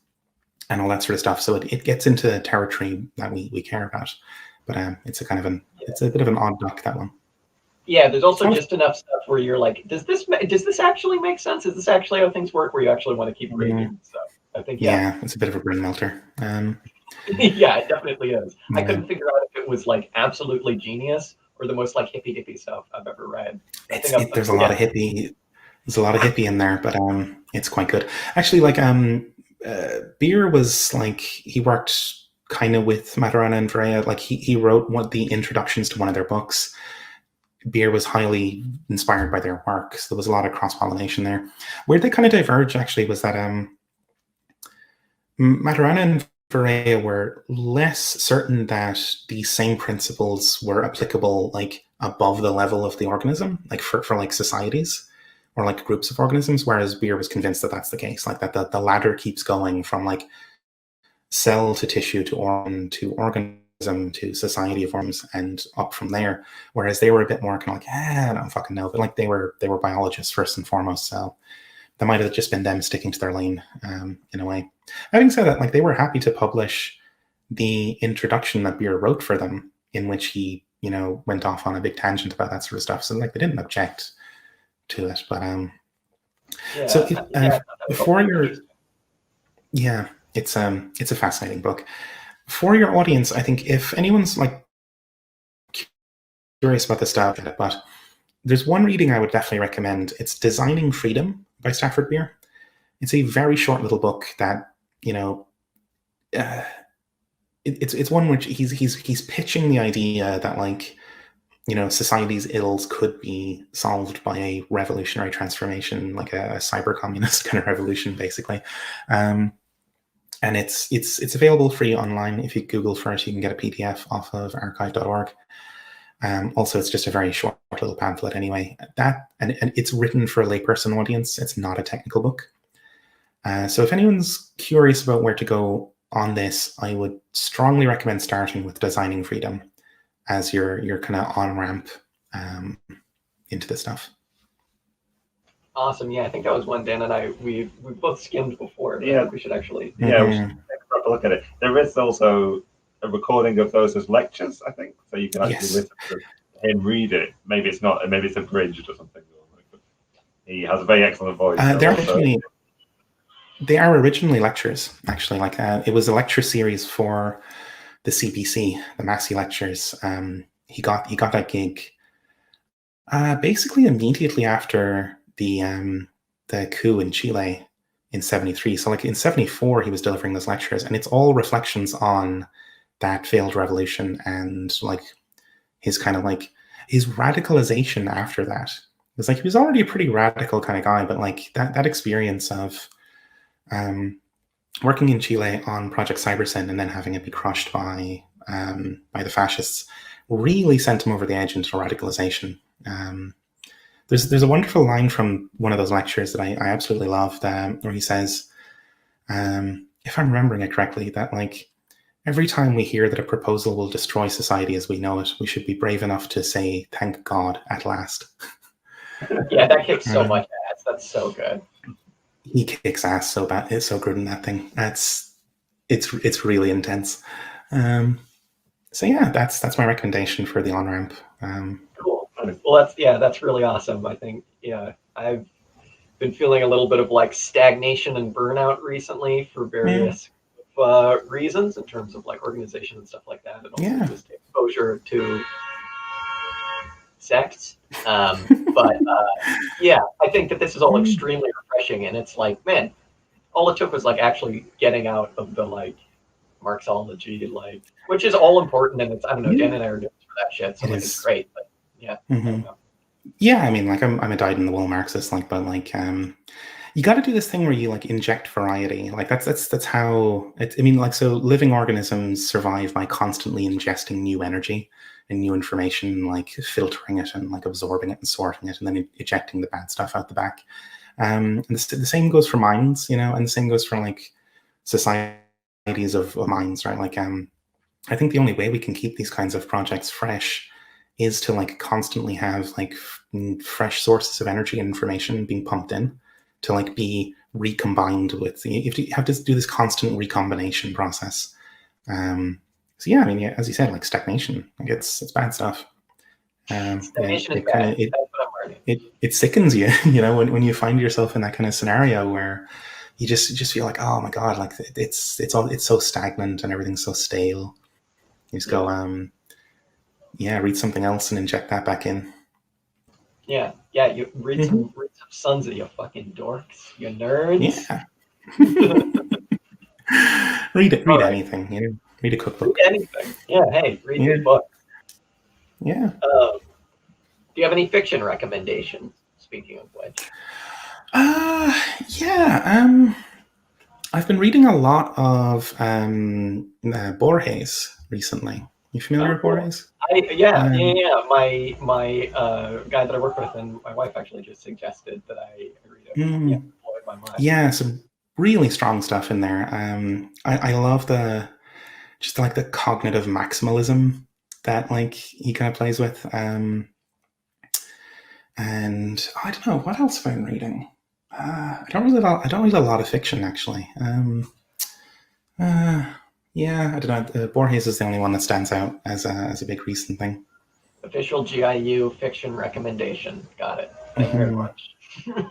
and all that sort of stuff. So it gets into territory that we care about, but it's a kind of it's a bit of an odd duck, that one. Yeah, there's also just enough stuff where you're like, does this actually make sense? Is this actually how things work? Where you actually want to keep reading. So I think it's a bit of a brain melter. Yeah, it definitely is. I couldn't figure out if it was like absolutely genius or the most like hippie stuff I've ever read. There's a lot of hippie. There's a lot of hippie in there, but it's quite good. Actually, like Beer was like, he worked kind of with Maturana and Varela. Like he wrote the introductions to one of their books. Beer was highly inspired by their work, so there was a lot of cross-pollination there. Where they kind of diverge, actually, was that Maturana and Varela were less certain that these same principles were applicable like above the level of the organism, like for like societies or like groups of organisms, whereas Beer was convinced that that's the case, like that the ladder keeps going from like cell to tissue to organ to organism to society of forms and up from there, whereas they were a bit more kind of like, I don't fucking know, but like they were biologists first and foremost, so that might have just been them sticking to their lane in a way. Having said that, like they were happy to publish the introduction that Beer wrote for them, in which he went off on a big tangent about that sort of stuff, so like they didn't object to it. But before your it's a fascinating book. For your audience, I think if anyone's like curious about this stuff, but there's one reading I would definitely recommend. It's Designing Freedom by Stafford Beer. It's a very short little book that it's one which he's pitching the idea that like society's ills could be solved by a revolutionary transformation, like a cyber communist kind of revolution, basically. And it's available free online. If you Google for it, you can get a PDF off of archive.org. Also, it's just a very short little pamphlet anyway. And it's written for a layperson audience. It's not a technical book. So if anyone's curious about where to go on this, I would strongly recommend starting with Designing Freedom as your kind of on-ramp into this stuff. Awesome. Yeah, I think that was one Dan and I we both skimmed before. But I Yeah. think we should actually. Yeah, we should take a proper look at it. There is also a recording of those as lectures, I think, so you can actually Yes. listen to him read it. Maybe it's not, maybe it's abridged or something. But he has a very excellent voice. They are originally lectures, actually. Like it was a lecture series for the CPC, the Massey lectures. He got that gig basically immediately after the coup in Chile in 73. So like in 74, he was delivering those lectures, and it's all reflections on that failed revolution and like his kind of like his radicalization after that. It was like he was already a pretty radical kind of guy, but like that experience of working in Chile on Project Cybersyn and then having it be crushed by the fascists really sent him over the edge into radicalization. There's a wonderful line from one of those lectures that I absolutely love, where he says, if I'm remembering it correctly, that like every time we hear that a proposal will destroy society as we know it, we should be brave enough to say, "Thank God, at last." Yeah, that kicks so much ass. That's so good. He kicks ass so bad. It's so good in that thing. It's really intense. So yeah, that's my recommendation for the on-ramp. Cool. Well, that's really awesome. I think I've been feeling a little bit of like stagnation and burnout recently for various reasons in terms of like organization and stuff like that, and also just exposure to sects. But I think that this is all extremely refreshing, and it's like, man, all it took was like actually getting out of the like Marxology, like, which is all important, and it's, I don't know, Dan and I are doing for that shit, so like it's great, but yeah. Yeah, I mean, like I'm a dyed-in-the-wool Marxist, like, but like you got to do this thing where you like inject variety. Like that's how it. I mean, like, so living organisms survive by constantly ingesting new energy and new information, like filtering it and like absorbing it and sorting it, and then ejecting the bad stuff out the back. And the same goes for minds, you know, and the same goes for like societies of minds, right? Like, I think the only way we can keep these kinds of projects fresh is to like constantly have like fresh sources of energy and information being pumped in to like be recombined with. You have to do this constant recombination process. So yeah, I mean, as you said, like stagnation, like it's bad stuff. Stagnation is bad. That's what I'm learning. It sickens you, you know, when you find yourself in that kind of scenario where you just feel like, oh my god, like it's so stagnant and everything's so stale. You just go, read something else and inject that back in. Yeah, you read some Sons, you fucking dorks, you nerds. Yeah. read anything, you know. Read a cookbook. Read anything. Yeah, hey, read good books. Yeah. Do you have any fiction recommendations? Speaking of which. I've been reading a lot of Borges recently. You familiar with Borges? My guy that I work with and my wife actually just suggested that I read it. Yeah, blowing my mind. Yeah, some really strong stuff in there. I love the cognitive maximalism that like he kind of plays with. And I don't know what else have I been reading. I don't read a lot of fiction actually. I don't know. Borges is the only one that stands out as a big recent thing. Official GIU fiction recommendation. Got it. Thank you very much. Cool.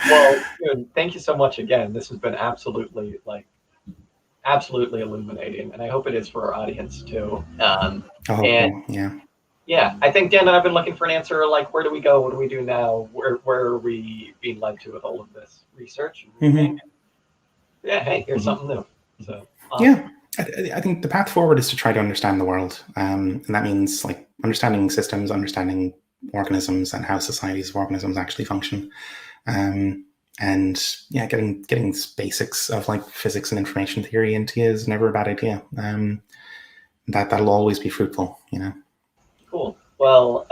Well, dude, thank you so much again. This has been absolutely illuminating, and I hope it is for our audience too. Yeah, I think Dan and I've been looking for an answer. Like, where do we go? What do we do now? Where are we being led to with all of this research? Yeah, hey, here's something new. So yeah, I think the path forward is to try to understand the world, and that means like understanding systems, understanding organisms, and how societies of organisms actually function, and getting basics of like physics and information theory into you is never a bad idea. That'll always be fruitful, you know. Cool. Well,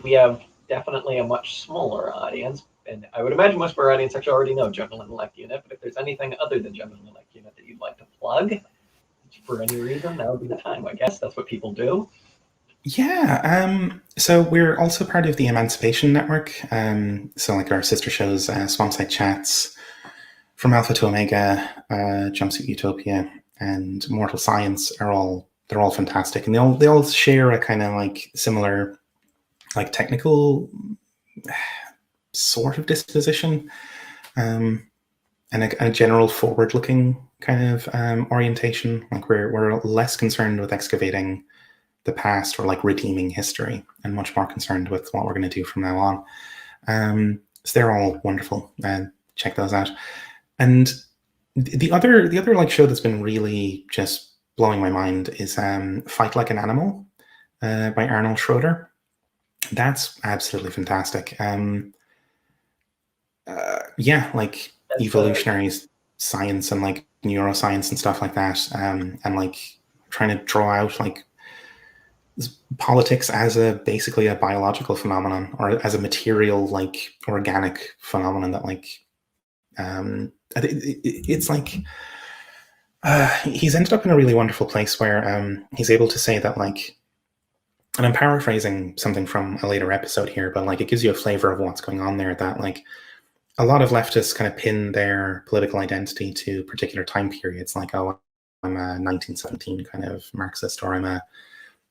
we have definitely a much smaller audience, And I would imagine most of our audience actually already know General Intellect Unit, but if there's anything other than General Intellect Unit that you'd like to plug for any reason, that would be the time. I guess that's what people do. Yeah, so we're also part of the Emancipation Network. So like our sister shows, Swampside Chats, From Alpha to Omega, Jumpsuit Utopia, and Mortal Science they're all fantastic, and they all share a kind of like similar, like technical sort of disposition, and a general forward-looking kind of orientation. Like we're less concerned with excavating the past or like redeeming history, and much more concerned with what we're going to do from now on. So they're all wonderful, and check those out. And the other like show that's been really just blowing my mind is Fight Like an Animal by Arnold Schroeder. That's absolutely fantastic. Yeah, like That's evolutionary science and like neuroscience and stuff like that, and like trying to draw out like politics as basically a biological phenomenon, or as a material, like organic phenomenon that like it's like he's ended up in a really wonderful place where he's able to say that, like, and I'm paraphrasing something from a later episode here, but like it gives you a flavor of what's going on there, that like a lot of leftists kind of pin their political identity to particular time periods, like, oh, I'm a 1917 kind of Marxist, or I'm a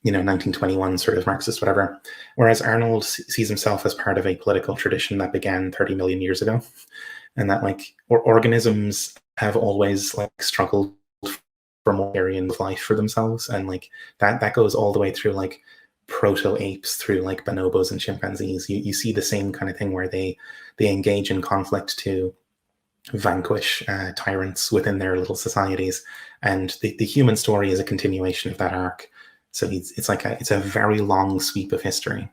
1921 sort of Marxist, whatever. Whereas Arnold sees himself as part of a political tradition that began 30 million years ago, and that like organisms have always like struggled for more area of life for themselves, and like that goes all the way through like proto-apes through like bonobos and chimpanzees. You see the same kind of thing where they engage in conflict to vanquish tyrants within their little societies, and the human story is a continuation of that arc. So it's a very long sweep of history,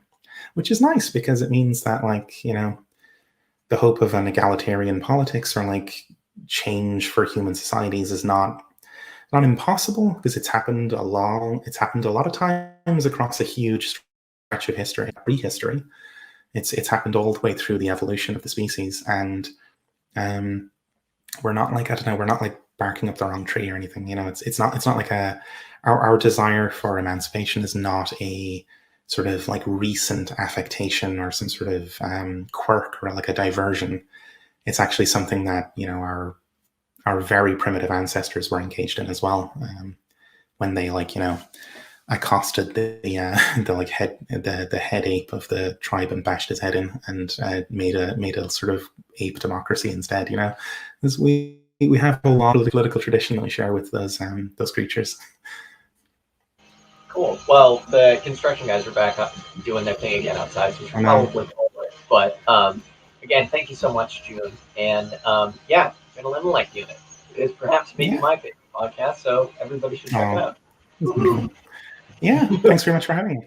which is nice because it means that, like, the hope of an egalitarian politics or like change for human societies is not impossible, because it's happened a lot of times across a huge stretch of history, prehistory. It's happened all the way through the evolution of the species, and we're not like, I don't know, we're not like barking up the wrong tree or anything. It's not like our desire for emancipation is not a sort of like recent affectation or some sort of quirk or like a diversion. It's actually something that our very primitive ancestors were engaged in as well, when they accosted the head ape of the tribe and bashed his head in, and made a sort of ape democracy instead. Because we have a lot of the political tradition that we share with those creatures. Cool. Well, the construction guys are back up doing their thing again outside, so we should probably over it. But again, thank you so much, June. And yeah, General Intellect Unit. It is perhaps maybe my favorite podcast, so everybody should check it out. Yeah, thanks very much for having me.